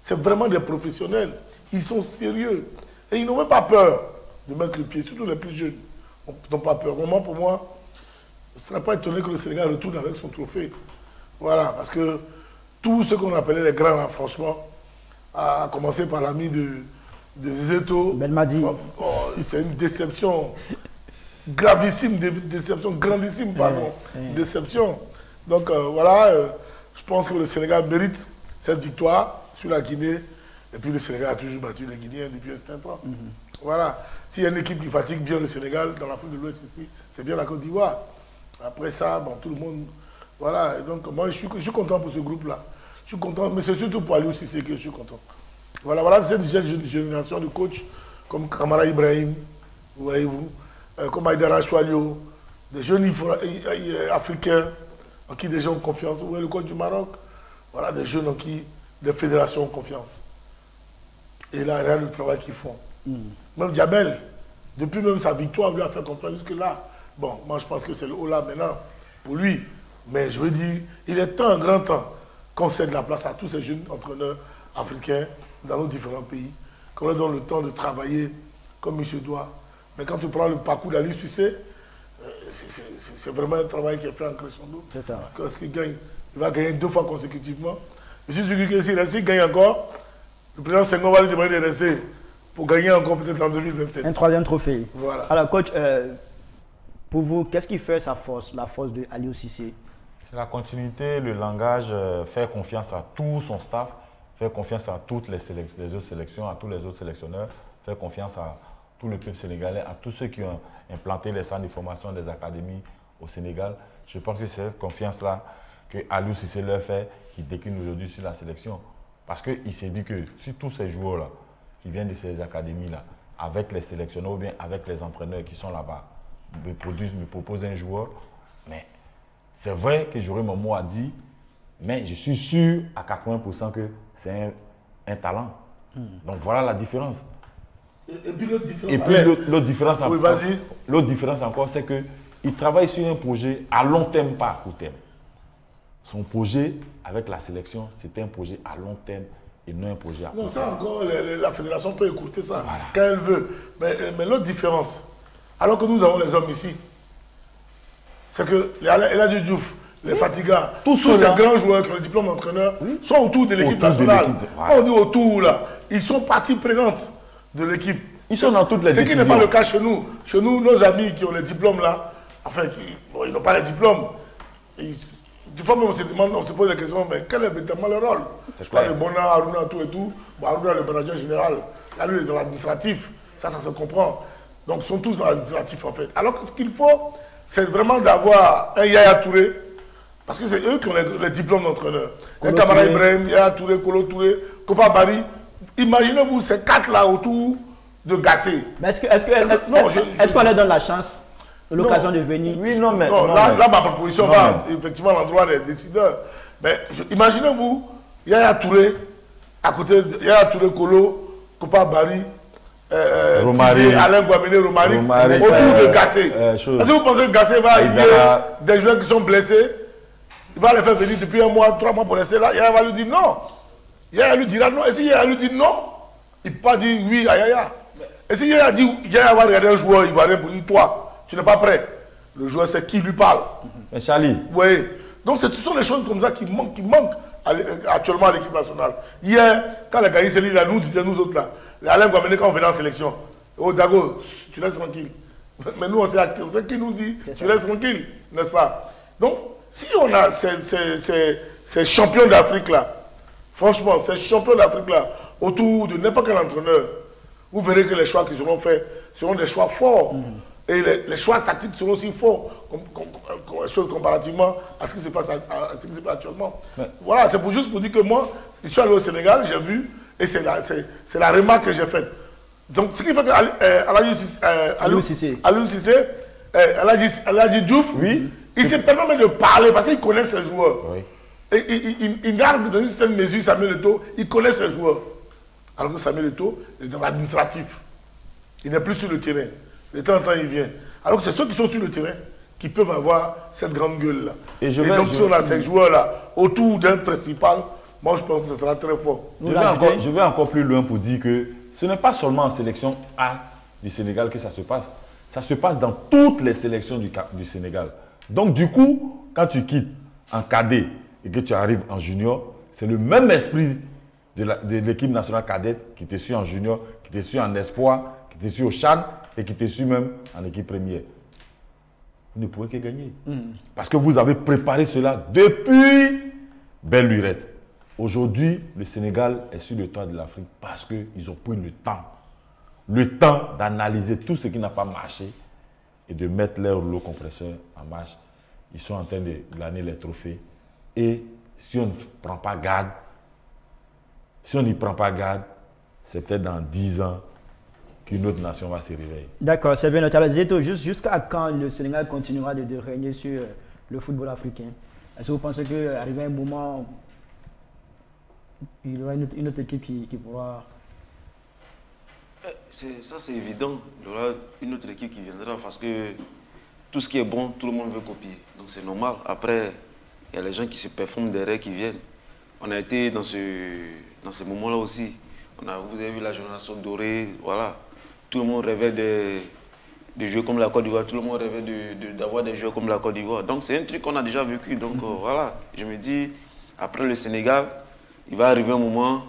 C'est vraiment des professionnels. Ils sont sérieux. Et ils n'ont même pas peur de mettre le pied, surtout les plus jeunes. Ils n'ont pas peur. Vraiment, pour moi, je ne serais pas étonné que le Sénégal retourne avec son trophée. Voilà, parce que tous ceux qu'on appelait les grands, là, franchement, à commencer par l'ami de Zézeto. Belmadi. C'est une déception gravissime, déception grandissime, pardon. Déception. Donc voilà, je pense que le Sénégal mérite cette victoire sur la Guinée. Et puis le Sénégal a toujours battu les Guinéens depuis un certain temps. Voilà. S'il y a une équipe qui fatigue bien le Sénégal dans l'Afrique de l'Ouest ici, c'est bien la Côte d'Ivoire. Après ça, bon, tout le monde... Voilà. Et donc moi, je suis content pour ce groupe-là. Je suis content, mais c'est surtout pour Aliou Cissé que je suis content. Voilà, c'est une génération de coachs comme Kamara Ibrahim, voyez-vous, comme Aïdara Choualio, des jeunes africains en qui des gens ont confiance. Vous voyez le coach du Maroc, voilà, des jeunes en qui les fédérations ont confiance. Et là, regarde le travail qu'ils font. Même Diabel, depuis même sa victoire, on lui a fait confiance jusque-là. Bon, moi je pense que c'est le haut là maintenant pour lui. Mais je veux dire, il est temps, un grand temps, qu'on cède la place à tous ces jeunes entraîneurs africains dans nos différents pays, qu'on leur donne le temps de travailler comme il se doit. Mais quand tu prends le parcours d'Aliou Cissé, c'est vraiment un travail qui est fait en crescendo. C'est ça. Parce qu'il gagne, il va gagner 2 fois consécutivement. Je suis sûr que s'il gagne encore, le président Senghor va lui demander de rester pour gagner encore peut-être en 2027. Un 3e trophée. Voilà. Alors coach, pour vous, qu'est-ce qui fait sa force, la force de Aliou Cissé? C'est la continuité, le langage, faire confiance à tout son staff, faire confiance à toutes les autres sélections, à tous les autres sélectionneurs, faire confiance à tout le peuple sénégalais, à tous ceux qui ont implanté les centres de formation des académies au Sénégal. Je pense que c'est cette confiance-là que Aliou Cissé leur fait, qui décline aujourd'hui sur la sélection. Parce qu'il s'est dit que si tous ces joueurs-là, qui viennent de ces académies-là, avec les sélectionneurs ou bien avec les entraîneurs qui sont là-bas, me proposent un joueur, mais c'est vrai que j'aurais mon mot à dire, mais je suis sûr à 80% que c'est un talent. Donc voilà la différence. Et puis l'autre différence, l'autre différence encore, c'est qu'il travaille sur un projet à long terme, pas à court terme. Son projet avec la sélection, c'était un projet à long terme et non un projet à court terme. Non, ça encore, la fédération peut écouter ça quand elle veut. Mais l'autre différence, alors que nous avons les hommes ici, c'est que les Eladji Diouf, les Fatiga, tous ces grands joueurs qui ont le diplôme d'entraîneur sont autour de l'équipe nationale. Quand on dit autour, là, ils sont partie prenante de l'équipe. Ils sont dans toutes les décisions. Ce qui n'est pas le cas chez nous. Chez nous, nos amis qui ont les diplômes là, enfin, ils n'ont pas les diplômes. Des fois, on se pose la question, mais quel est véritablement le rôle? Je parle de Bona, Haruna, tout et tout. Bon, Haruna, le manager général, là, lui, il est dans l'administratif. Ça se comprend. Donc, ils sont tous dans l'administratif, en fait. Alors que ce qu'il faut, c'est vraiment d'avoir un Yaya Touré, parce que c'est eux qui ont les diplômes d'entraîneur. Un Kamara Ibrahim, Yaya Touré, Kolo Touré, Kopa Bari. Imaginez-vous ces 4 là autour de Gassé. Mais est-ce qu'on leur donne la chance, l'occasion de venir? Oui, non, mais... Là, ma proposition va effectivement à l'endroit des décideurs. Mais imaginez-vous, Yaya Touré, à côté de Yaya Touré, Kolo, Kopa Bari, Alain Guamene, Romaric, autour de Gassé. Est-ce que vous pensez que Gassé va arriver des joueurs qui sont blessés? Il va les faire venir depuis 1 mois, 3 mois pour rester là. Yaya va lui dire non. Yaya lui dira non. Et si Yaya lui dit non, il ne peut pas dire oui à Yaya. Et si Yaya dit, Yaya va regarder un joueur, il va rien pour dire toi, tu n'es pas prêt. Le joueur, c'est qui lui parle. Mais Charlie. Oui. Donc ce sont des choses comme ça qui manquent actuellement à l'équipe nationale. Hier, quand les gars, c'est là, nous disaient nous autres là, Alain Guamene, quand on venait en sélection, oh Dago, tu laisses tranquille. Mais nous, on sait qui nous dit, tu laisses tranquille, n'est-ce pas? Donc, si on a ces champions d'Afrique là, franchement, ces champions d'Afrique là, autour de n'importe quel entraîneur, vous verrez que les choix qui seront faits seront des choix forts. Et les choix tactiques seront aussi forts, comparativement à ce qui se passe, actuellement. Ouais. Voilà, c'est juste pour dire que moi, je suis allé au Sénégal, j'ai vu, et c'est la remarque que j'ai faite. Donc, ce qui fait que Aliou Cissé, Aladji Diouf, Oui. il se permet même de parler parce qu'il connaît ses joueurs. Oui. Et il garde dans une certaine mesure Samuel Eto'o, il connaît ses joueurs. Alors que Samuel Eto'o est dans l'administratif. Il n'est plus sur le terrain. De temps en temps, il vient. Alors que c'est ceux qui sont sur le terrain qui peuvent avoir cette grande gueule-là. Et donc, si on a ces joueurs-là autour d'un principal, moi, je pense que ce sera très fort. Je vais encore plus loin pour dire que ce n'est pas seulement en sélection A du Sénégal que ça se passe. Ça se passe dans toutes les sélections du Sénégal. Donc, du coup, quand tu quittes en cadet et que tu arrives en junior, c'est le même esprit de l'équipe nationale cadette qui te suit en junior, qui te suit en espoir, qui te suit au Chad et qui te suit même en équipe première. Vous ne pouvez que gagner. Parce que vous avez préparé cela depuis belle lurette. Aujourd'hui, le Sénégal est sur le toit de l'Afrique parce qu'ils ont pris le temps d'analyser tout ce qui n'a pas marché et de mettre leur rouleau compresseur en marche. Ils sont en train de glaner les trophées. Et si on ne prend pas garde, c'est peut-être dans 10 ans qu'une autre nation va se réveiller. D'accord, c'est bien noté. Alors, Zéto, jusqu'à quand le Sénégal continuera de régner sur le football africain? Est-ce que vous pensez qu'arrivé un moment, il y aura une autre équipe qui pourra... Ça, c'est évident. Il y aura une autre équipe qui viendra parce que tout ce qui est bon, tout le monde veut copier. Donc c'est normal. Après, il y a les gens qui se performent derrière qui viennent. On a été dans ces moments-là aussi. Vous avez vu la génération dorée, voilà. Tout le monde rêvait de jouer comme la Côte d'Ivoire. Tout le monde rêvait d'avoir des joueurs comme la Côte d'Ivoire. Donc c'est un truc qu'on a déjà vécu. Donc voilà. Je me dis, après le Sénégal, il va arriver un moment,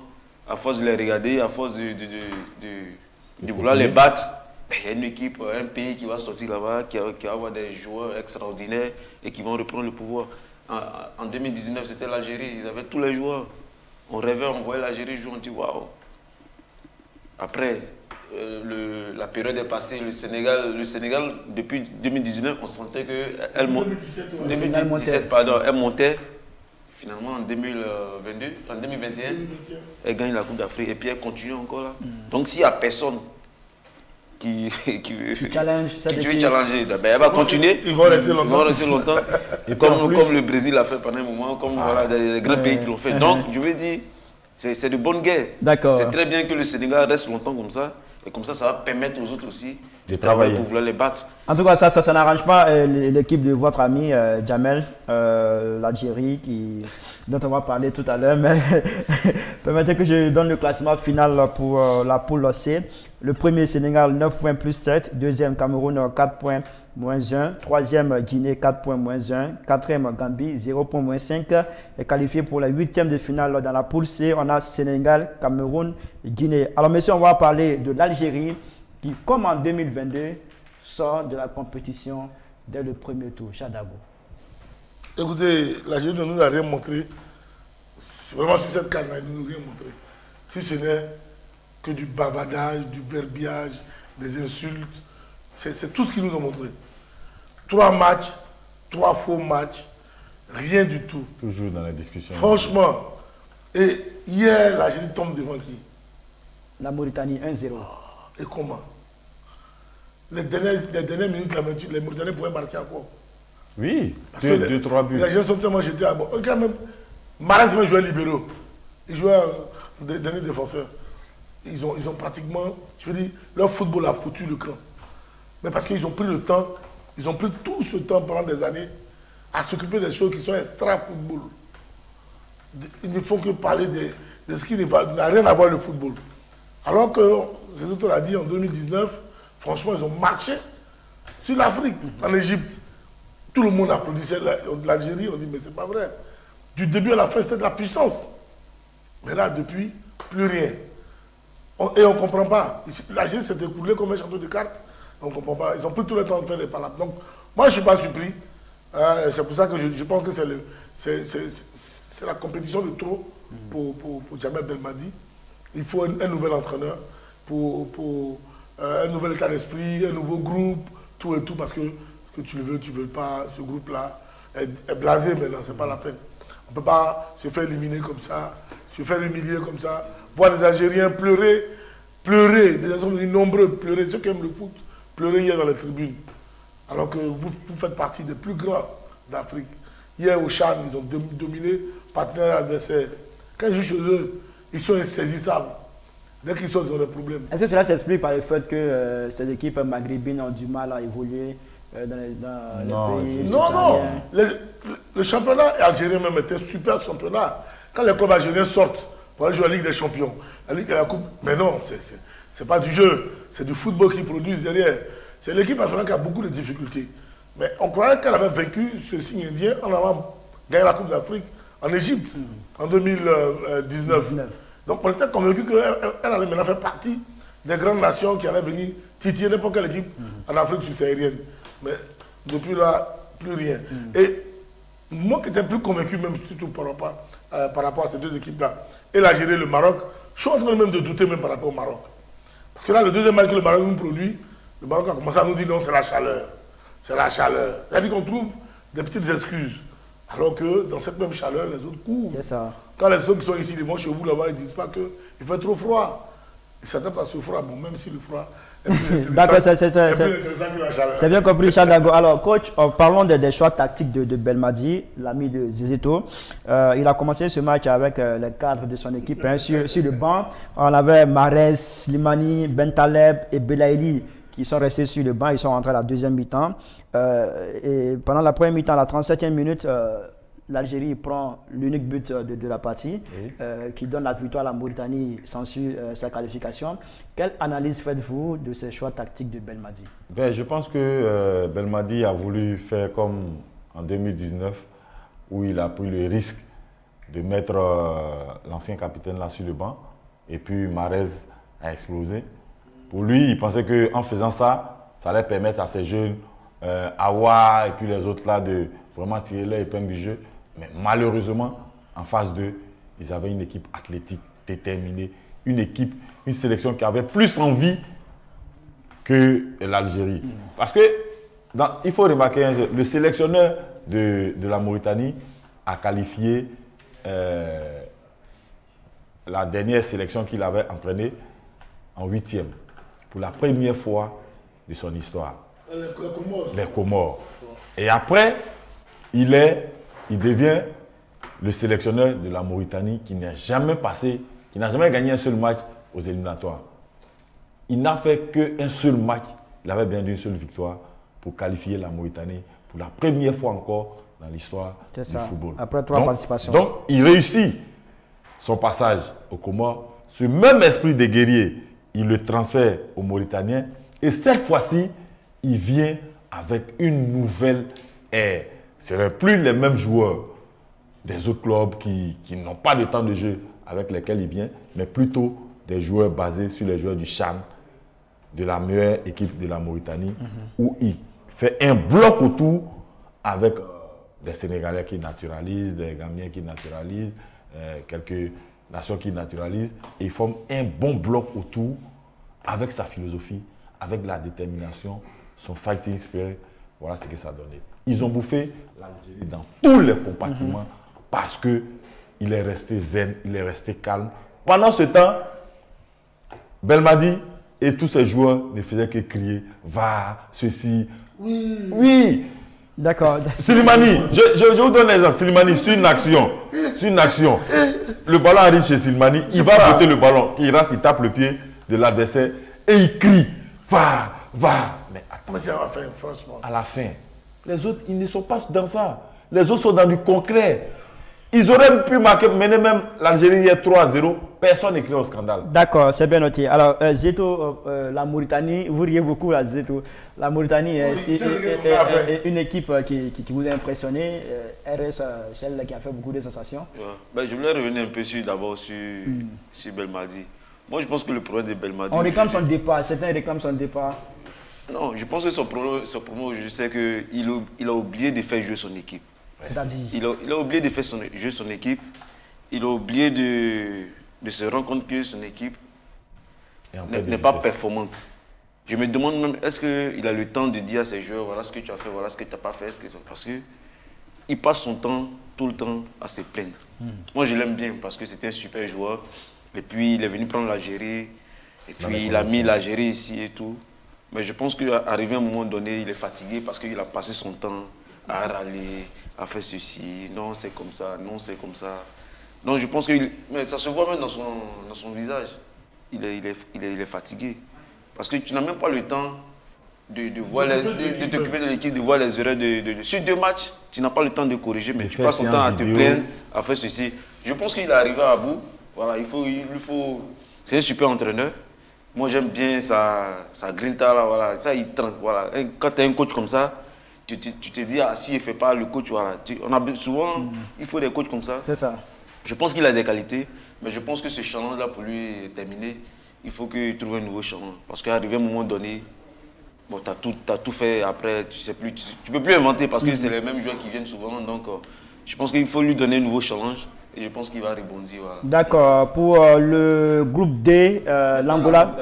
à force de les regarder, à force de vouloir les battre, il y a une équipe, un pays qui va sortir là-bas, qui va avoir des joueurs extraordinaires et qui vont reprendre le pouvoir. En 2019, c'était l'Algérie, ils avaient tous les joueurs. On rêvait, on voyait l'Algérie jouer, on dit waouh. Après, la période est passée, le Sénégal, depuis 2019, on sentait qu'elle montait. Finalement, en 2021, elle gagne la Coupe d'Afrique et puis elle continue encore là. Donc, s'il n'y a personne qui veut challenger, ben, elle va continuer. Ils vont rester longtemps. Et comme le Brésil a fait pendant un moment, comme voilà, des grands pays qui l'ont fait. Donc, je veux dire, c'est de bonne guerre. C'est très bien que le Sénégal reste longtemps comme ça. Et comme ça va permettre aux autres aussi de travailler pour vouloir les battre. En tout cas, ça n'arrange pas l'équipe de votre ami Jamel, l'Algérie, dont on va parler tout à l'heure. Mais permettez que je donne le classement final pour la poule C. Le premier Sénégal, 9 points plus 7. Deuxième Cameroun, 4 points moins 1. Troisième Guinée, 4 points moins 1. Quatrième Gambie, 0 points moins 5. Et qualifié pour la 8e de finale dans la poule C, on a Sénégal, Cameroun, Guinée. Alors messieurs, on va parler de l'Algérie qui, comme en 2022, sort de la compétition dès le premier tour. Chadabo. Écoutez, l'Algérie ne nous a rien montré. Vraiment, sur cette carte, elle ne nous a rien montré. Si ce n'est que du bavardage, du verbiage, des insultes. C'est tout ce qu'ils nous ont montré. 3 matchs, 3 faux matchs, rien du tout. Toujours dans la discussion. Franchement. Et hier, l'Algérie tombe devant qui? La Mauritanie, 1-0. Et comment? Les dernières minutes, les Mauritaniens pouvaient marquer encore. Oui, 2-3 buts. Les gens sont tellement jetés à bord. Regarde même, Mahrez même jouait libéraux. Ils jouaient dernier défenseur. Ils ont pratiquement, je veux dire, leur football a foutu le camp. Mais parce qu'ils ont pris le temps, ils ont pris tout ce temps pendant des années à s'occuper des choses qui sont extra-football. Ils ne font que parler de ce qui n'a rien à voir avec le football. Alors que, c'est ce qu'on a dit en 2019, franchement, ils ont marché sur l'Afrique, en Égypte. Tout le monde applaudissait l'Algérie, on dit mais c'est pas vrai. Du début à la fin, c'était de la puissance. Mais là, depuis, plus rien. Et on ne comprend pas. L'Algérie s'est écoulée comme un château de cartes. On ne comprend pas. Ils ont pris tout le temps de faire des palabres. Donc, moi, je ne suis pas surpris. C'est pour ça que je pense que c'est la compétition de trop pour Jamel Belmadi. Il faut un nouvel entraîneur, pour un nouvel état d'esprit, un nouveau groupe, tout et tout, parce que tu le veux, tu ne veux pas, ce groupe-là est blasé maintenant, ce n'est pas la peine. On ne peut pas se faire éliminer comme ça, se faire humilier comme ça, voir les Algériens pleurer pleurer, des gens sont venus nombreux pleurer, ceux qui aiment le foot, pleurer hier dans les tribunes. Alors que vous faites partie des plus grands d'Afrique. Hier au Chan, ils ont dominé partenaires adversaires. Quand ils jouent chez eux, ils sont insaisissables. Dès qu'ils sortent, ils ont des problèmes. Est-ce que cela s'explique par le fait que ces équipes maghrébines ont du mal à évoluer dans les pays Non. Le championnat algérien même était un super championnat. Quand les clubs algériens sortent pour aller jouer à la Ligue des Champions, la Ligue et la Coupe, mais non, c'est pas du jeu, c'est du football qu'ils produisent derrière. C'est l'équipe nationale qui a beaucoup de difficultés. Mais on croyait qu'elle avait vaincu ce signe indien en avant gagné la Coupe d'Afrique en Égypte en 2019. Donc on était convaincu qu'elle allait maintenant faire partie des grandes nations qui allaient venir titiller n'importe quelle équipe en Afrique subsaharienne. Mais depuis là, plus rien. Et moi qui étais plus convaincu, même surtout par rapport à ces deux équipes-là, et l'Algérie et le Maroc, je suis en train même de douter même par rapport au Maroc. Parce que là, le deuxième match que le Maroc nous produit, le Maroc a commencé à nous dire non, c'est la chaleur. C'est la chaleur. C'est-à-dire qu'on trouve des petites excuses. Alors que dans cette même chaleur, les autres courent. C'est ça. Quand les autres qui sont ici, ils vont chez vous là-bas, ils ne disent pas qu'il fait trop froid. Ils s'adaptent à ce froid, bon, même si le froid est plus intéressant que la chaleur. C'est bien compris, Charles Dango. Alors, coach, parlons des choix tactiques de Belmadi, l'ami de Zézeto. Il a commencé ce match avec les cadres de son équipe sur le banc. On avait Mahrez, Slimani, Bentaleb et Belaïli qui sont restés sur le banc. Ils sont rentrés à la deuxième mi-temps. Et pendant la première mi-temps, à la 37e minute, l'Algérie prend l'unique but de la partie, qui donne la victoire à la Mauritanie sans sa qualification. Quelle analyse faites-vous de ces choix tactiques de Belmadi? Je pense que Belmadi a voulu faire comme en 2019, où il a pris le risque de mettre l'ancien capitaine là sur le banc, et puis Mahrez a explosé. Pour lui, il pensait qu'en faisant ça, ça allait permettre à ces jeunes, Awa et puis les autres là, de vraiment tirer leur épingle du jeu. Mais malheureusement, en phase 2, ils avaient une équipe athlétique déterminée, une sélection qui avait plus envie que l'Algérie. Parce que, il faut remarquer, le sélectionneur de la Mauritanie a qualifié la dernière sélection qu'il avait entraînée en 8e, pour la première fois de son histoire. Les Comores. Et après, il devient le sélectionneur de la Mauritanie qui n'a jamais gagné un seul match aux éliminatoires. Il n'a fait qu'un seul match, il avait bien d'une seule victoire pour qualifier la Mauritanie pour la première fois encore dans l'histoire du football. Après 3 participations. Donc, il réussit son passage aux Comores. Ce même esprit de guerrier, il le transfère aux Mauritaniens. Et cette fois-ci, il vient avec une nouvelle ère. Ce ne seraient plus les mêmes joueurs des autres clubs qui n'ont pas de temps de jeu avec lesquels il vient, mais plutôt des joueurs basés sur les joueurs du Chan, de la meilleure équipe de la Mauritanie, où il fait un bloc autour avec des Sénégalais qui naturalisent, des Gambiens qui naturalisent, quelques nations qui naturalisent, et il forme un bon bloc autour avec sa philosophie, avec la détermination, son fighting spirit. Voilà ce que ça a donné. Ils ont bouffé l'Algérie dans tous les compartiments parce qu'il est resté zen, il est resté calme. Pendant ce temps, Belmadi et tous ses joueurs ne faisaient que crier « Va, ceci, oui ». D'accord. Slimani, je vous donne un exemple. Slimani, sur une action, le ballon arrive chez Slimani, il va botter le ballon, il rentre, il tape le pied de l'adversaire et il crie « Va, va ». Mais c'est à la fin, franchement. À la fin, les autres, ils ne sont pas dans ça. Les autres sont dans du concret. Ils auraient pu mener même l'Algérie hier 3-0. Personne n'écrit au scandale. D'accord, c'est bien noté. Alors, Zéto, la Mauritanie, vous riez beaucoup là, Zéto. La Mauritanie est une équipe qui vous a impressionné. RS, celle qui a fait beaucoup de sensations. Ouais. Je voulais revenir un peu d'abord sur Belmadi. Moi, je pense que le problème de Belmadi... On réclame son départ. Certains réclament son départ. Non, je pense que son problème je sais qu'il a oublié de faire jouer son équipe. C'est-à-dire il a oublié de faire jouer son équipe. Il a oublié de se rendre compte que son équipe n'est pas performante. Je me demande même, est-ce qu'il a le temps de dire à ses joueurs, voilà ce que tu as fait, voilà ce que tu n'as pas fait. Parce qu'il passe son temps, tout le temps, à se plaindre. Moi, je l'aime bien parce que c'était un super joueur. Et puis, il est venu prendre l'Algérie. Et puis il a mis l'Algérie ici et tout. Mais je pense qu'arrivé à un moment donné, il est fatigué parce qu'il a passé son temps à râler, à faire ceci. Non, c'est comme ça, non, c'est comme ça. Donc je pense que ça se voit même dans son visage. Il est fatigué. Parce que tu n'as même pas le temps de t'occuper de l'équipe, de voir les erreurs. Sur 2 matchs, tu n'as pas le temps de corriger, mais tu passes ton temps à te plaindre, à faire ceci. Je pense qu'il est arrivé à bout. Voilà, c'est un super entraîneur. Moi, j'aime bien sa grinta. Là, voilà. Ça, voilà. Quand tu as un coach comme ça, tu te dis, ah, s'il ne fait pas le coach, voilà. Souvent, il faut des coachs comme ça. C'est ça. Je pense qu'il a des qualités, mais je pense que ce challenge-là, pour lui terminer, il faut qu'il trouve un nouveau challenge. Parce qu'arrivé à un moment donné, bon, tu as tout fait, après, tu sais plus, tu peux plus inventer parce que c'est les mêmes joueurs qui viennent souvent. Donc, je pense qu'il faut lui donner un nouveau challenge et je pense qu'il va rebondir. Voilà. D'accord. Pour le groupe D, l'Angola.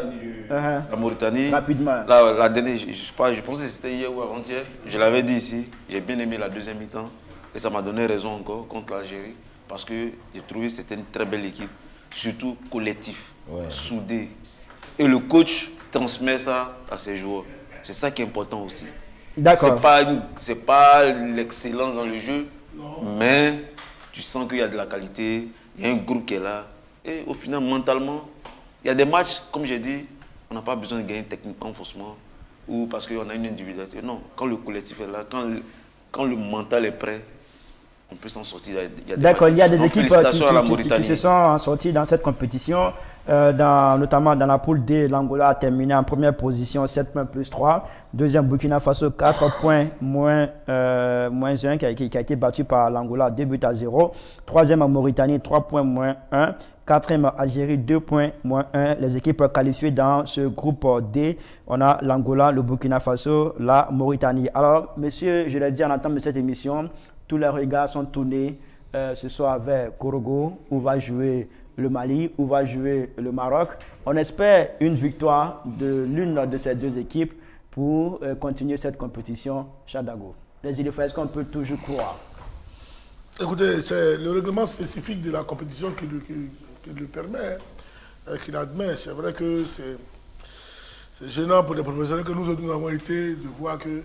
La Mauritanie. Rapidement. La dernière, je pense que c'était hier ou avant-hier. Je l'avais dit ici, j'ai bien aimé la deuxième mi-temps et ça m'a donné raison encore contre l'Algérie. Parce que j'ai trouvé que c'était une très belle équipe, surtout collectif, soudé. Et le coach transmet ça à ses joueurs. C'est ça qui est important aussi. D'accord. C'est pas l'excellence dans le jeu, mais tu sens qu'il y a de la qualité, il y a un groupe qui est là. Et au final, mentalement, il y a des matchs, comme j'ai dit, on n'a pas besoin de gagner techniquement forcément, ou parce qu'on a une individualité. Non, quand le collectif est là, quand le mental est prêt, on peut s'en sortir. D'accord, il y a des équipes qui se sont sorties dans cette compétition, notamment dans la poule D. L'Angola a terminé en première position, 7 points plus 3. Deuxième, Burkina Faso, 4 points moins 1, qui a été battu par l'Angola, 2-0. Troisième, Mauritanie, 3 points moins 1. Quatrième, Algérie, 2 points moins 1. Les équipes qualifiées dans ce groupe D, on a l'Angola, le Burkina Faso, la Mauritanie. Alors, messieurs, je l'ai dit en entame de cette émission, tous les regards sont tournés ce soir vers Korogo, où va jouer le Mali, où va jouer le Maroc. On espère une victoire de l'une de ces deux équipes pour continuer cette compétition. Chadago, les îles, est-ce qu'on peut toujours croire? Écoutez, c'est le règlement spécifique de la compétition qui le permet, qui l'admet. C'est vrai que c'est gênant pour les professionnels que nous avons été de voir que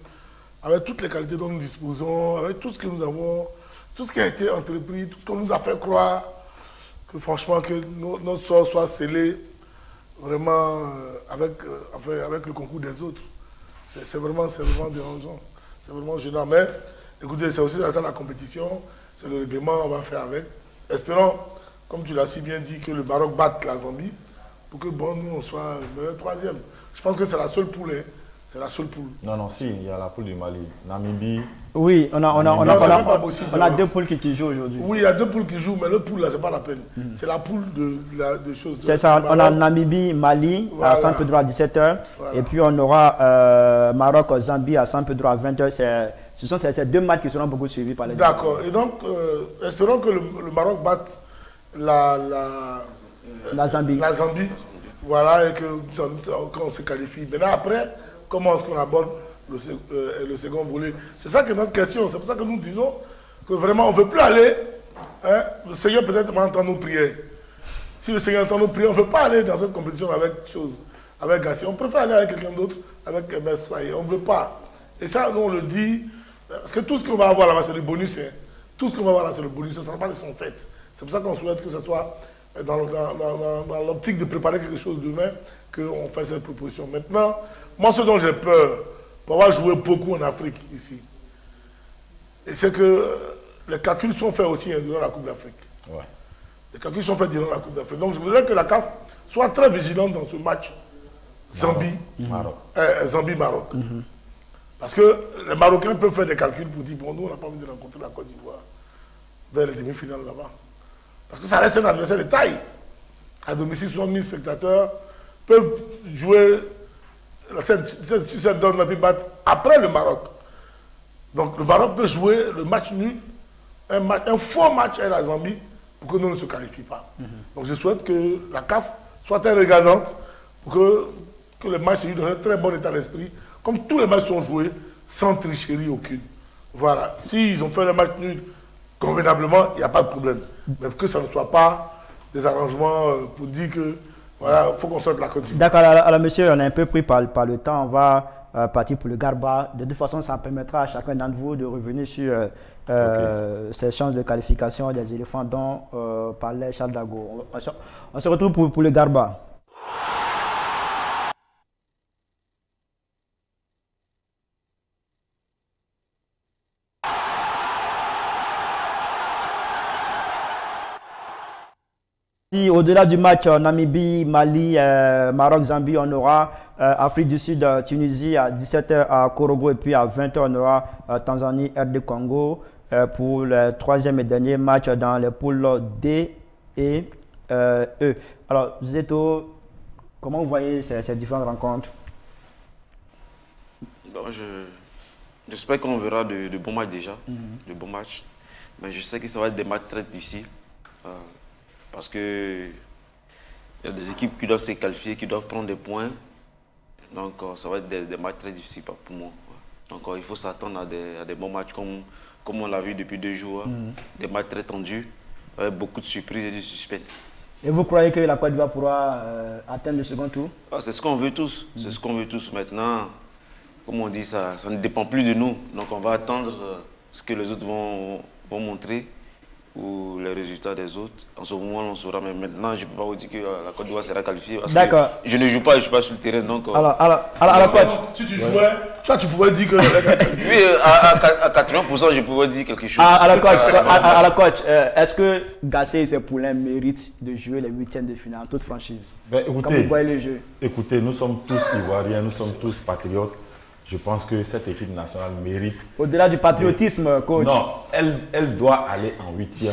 avec toutes les qualités dont nous disposons, avec tout ce que nous avons, tout ce qui a été entrepris, tout ce qu'on nous a fait croire, que franchement, que notre sort soit scellé vraiment avec le concours des autres. C'est vraiment dérangeant, c'est vraiment gênant. Mais écoutez, c'est aussi ça la compétition, c'est le règlement, on va faire avec. Espérons, comme tu l'as si bien dit, que le Maroc batte la Zambie pour que nous, on soit le meilleur troisième. Je pense que c'est la seule poule. C'est la seule poule. Non, si, il y a la poule du Mali. Namibie. Oui, on a 2 poules qui jouent aujourd'hui. Oui, il y a 2 poules qui jouent, mais l'autre poule, là, c'est pas la peine. C'est la poule de choses. C'est ça, on a Namibie, Mali à San Pedro à 17h. Voilà. Et puis on aura Maroc, Zambie à San Pedro à 20h. Ce sont ces 2 matchs qui seront beaucoup suivis par les équipes. D'accord. Et donc, espérons que le Maroc batte la Zambie. La Zambie. Voilà, et qu'on se qualifie. Maintenant, après, comment est-ce qu'on aborde le second volet? C'est ça que notre question. C'est pour ça que nous disons que vraiment, on ne veut plus aller. Hein, le Seigneur peut-être va entendre nos prières. Si le Seigneur entend nos prières, on ne veut pas aller dans cette compétition avec Gassi. On préfère aller avec quelqu'un d'autre, avec MS Faye. On ne veut pas. Et ça, nous, on le dit. Parce que tout ce qu'on va avoir là-bas, c'est le bonus. Hein. Tout ce qu'on va avoir là, c'est le bonus. Ce ne sera pas de son fait. C'est pour ça qu'on souhaite que ce soit dans l'optique de préparer quelque chose demain, qu'on fasse cette proposition. Maintenant, moi, ce dont j'ai peur, pour avoir joué beaucoup en Afrique ici, c'est que les calculs sont faits aussi durant la Coupe d'Afrique. Ouais. Les calculs sont faits durant la Coupe d'Afrique. Donc, je voudrais que la CAF soit très vigilante dans ce match Zambie-Maroc. Parce que les Marocains peuvent faire des calculs pour dire, bon, nous, on n'a pas envie de rencontrer la Côte d'Ivoire vers les demi-finales là-bas. Parce que ça reste un adversaire de taille. À domicile, 60 000 spectateurs peuvent jouer cette donne et puis battre après le Maroc. Donc le Maroc peut jouer le match nul, un faux match à la Zambie pour que nous ne se qualifie pas. Donc je souhaite que la CAF soit très regardante pour que le match se joue dans un très bon état d'esprit, comme tous les matchs sont joués sans tricherie aucune. Voilà. S'ils ont fait le match nul convenablement, il n'y a pas de problème. Mais que ça ne soit pas des arrangements pour dire que Voilà, il faut qu'on sorte la Côte d'Ivoire. D'accord, alors monsieur, on est un peu pris par le temps. On va partir pour le Garba. De toute façon, ça permettra à chacun d'entre vous de revenir sur ces chances de qualification des éléphants dont parlait Charles Dago. On se retrouve pour le Garba. Au-delà du match Namibie, Mali, Maroc, Zambie, on aura Afrique du Sud, Tunisie à 17h à Korogo et puis à 20h on aura Tanzanie, RD Congo pour le troisième et dernier match dans les poules D et E. Alors, Zeto, comment vous voyez ces différentes rencontres? Bon, j'espère qu'on verra de bons matchs déjà, de bons matchs. Mais je sais que ça va être des matchs très difficiles. Parce que il y a des équipes qui doivent se qualifier, qui doivent prendre des points. Donc ça va être des matchs très difficiles pour moi. Donc il faut s'attendre à des bons matchs comme on l'a vu depuis 2 jours. Des matchs très tendus, avec beaucoup de surprises et de suspense. Et vous croyez que la Côte d'Ivoire pourra atteindre le second tour? C'est ce qu'on veut tous. C'est ce qu'on veut tous. Maintenant, comme on dit, ça ne dépend plus de nous. Donc on va attendre ce que les autres vont montrer, ou les résultats des autres. En ce moment, on saura. Mais maintenant, je ne peux pas vous dire que la Côte d'Ivoire sera qualifiée. D'accord. Je ne joue pas, je ne suis pas sur le terrain. Donc, alors coach. Si tu jouais, tu pouvais dire que... Oui, à 80%, je pouvais dire quelque chose. Alors coach, est-ce que Gassé et ses poulains méritent de jouer les 8e de finale en toute franchise? Écoutez, comment vous voyez le jeu? Écoutez, nous sommes tous Ivoiriens, nous sommes tous patriotes. Je pense que cette équipe nationale mérite... Au-delà du patriotisme, coach. Non, elle doit aller en 8e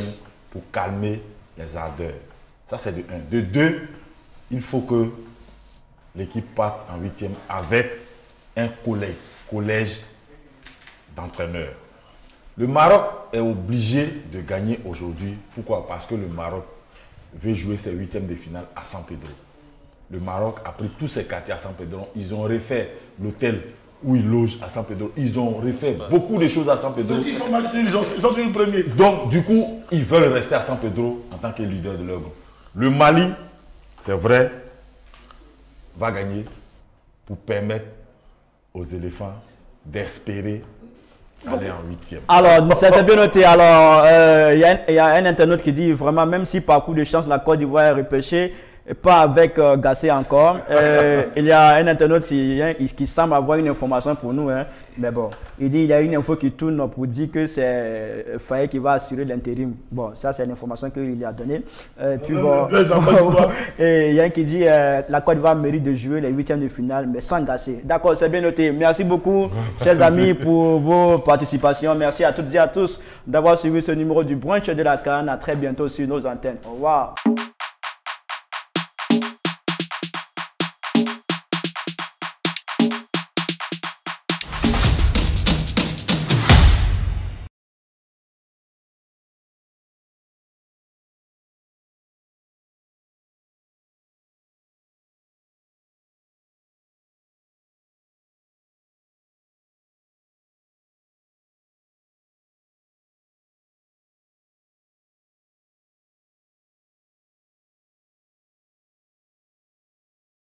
pour calmer les ardeurs. Ça, c'est de 1. De 2, il faut que l'équipe parte en 8e avec un collège d'entraîneurs. Le Maroc est obligé de gagner aujourd'hui. Pourquoi? Parce que le Maroc veut jouer ses 8e de finale à San Pedro. Le Maroc a pris tous ses quartiers à San Pedro. Ils ont refait l'hôtel où ils logent à San Pedro. Ils ont refait beaucoup de choses à San Pedro. Ils ont eu le premier. Donc, du coup, ils veulent rester à San Pedro en tant que leader de leur groupe. Le Mali, c'est vrai, va gagner pour permettre aux éléphants d'espérer aller en 8e. Alors, c'est bien noté. Alors, il y a un internaute qui dit vraiment, même si par coup de chance, la Côte d'Ivoire est repêchée, pas avec Gassé encore. Il y a un internaute qui semble avoir une information pour nous. Hein. Mais bon, il dit il y a une info qui tourne pour dire que c'est Faye qui va assurer l'intérim. Bon, ça c'est l'information qu'il a donnée. Puis bon, et il y a un qui dit la Côte d'Ivoire mérite de jouer les 8e de finale, mais sans Gassé. D'accord, c'est bien noté. Merci beaucoup, chers amis, pour vos participations. Merci à toutes et à tous d'avoir suivi ce numéro du Brunch de la CAN. À très bientôt sur nos antennes. Au revoir.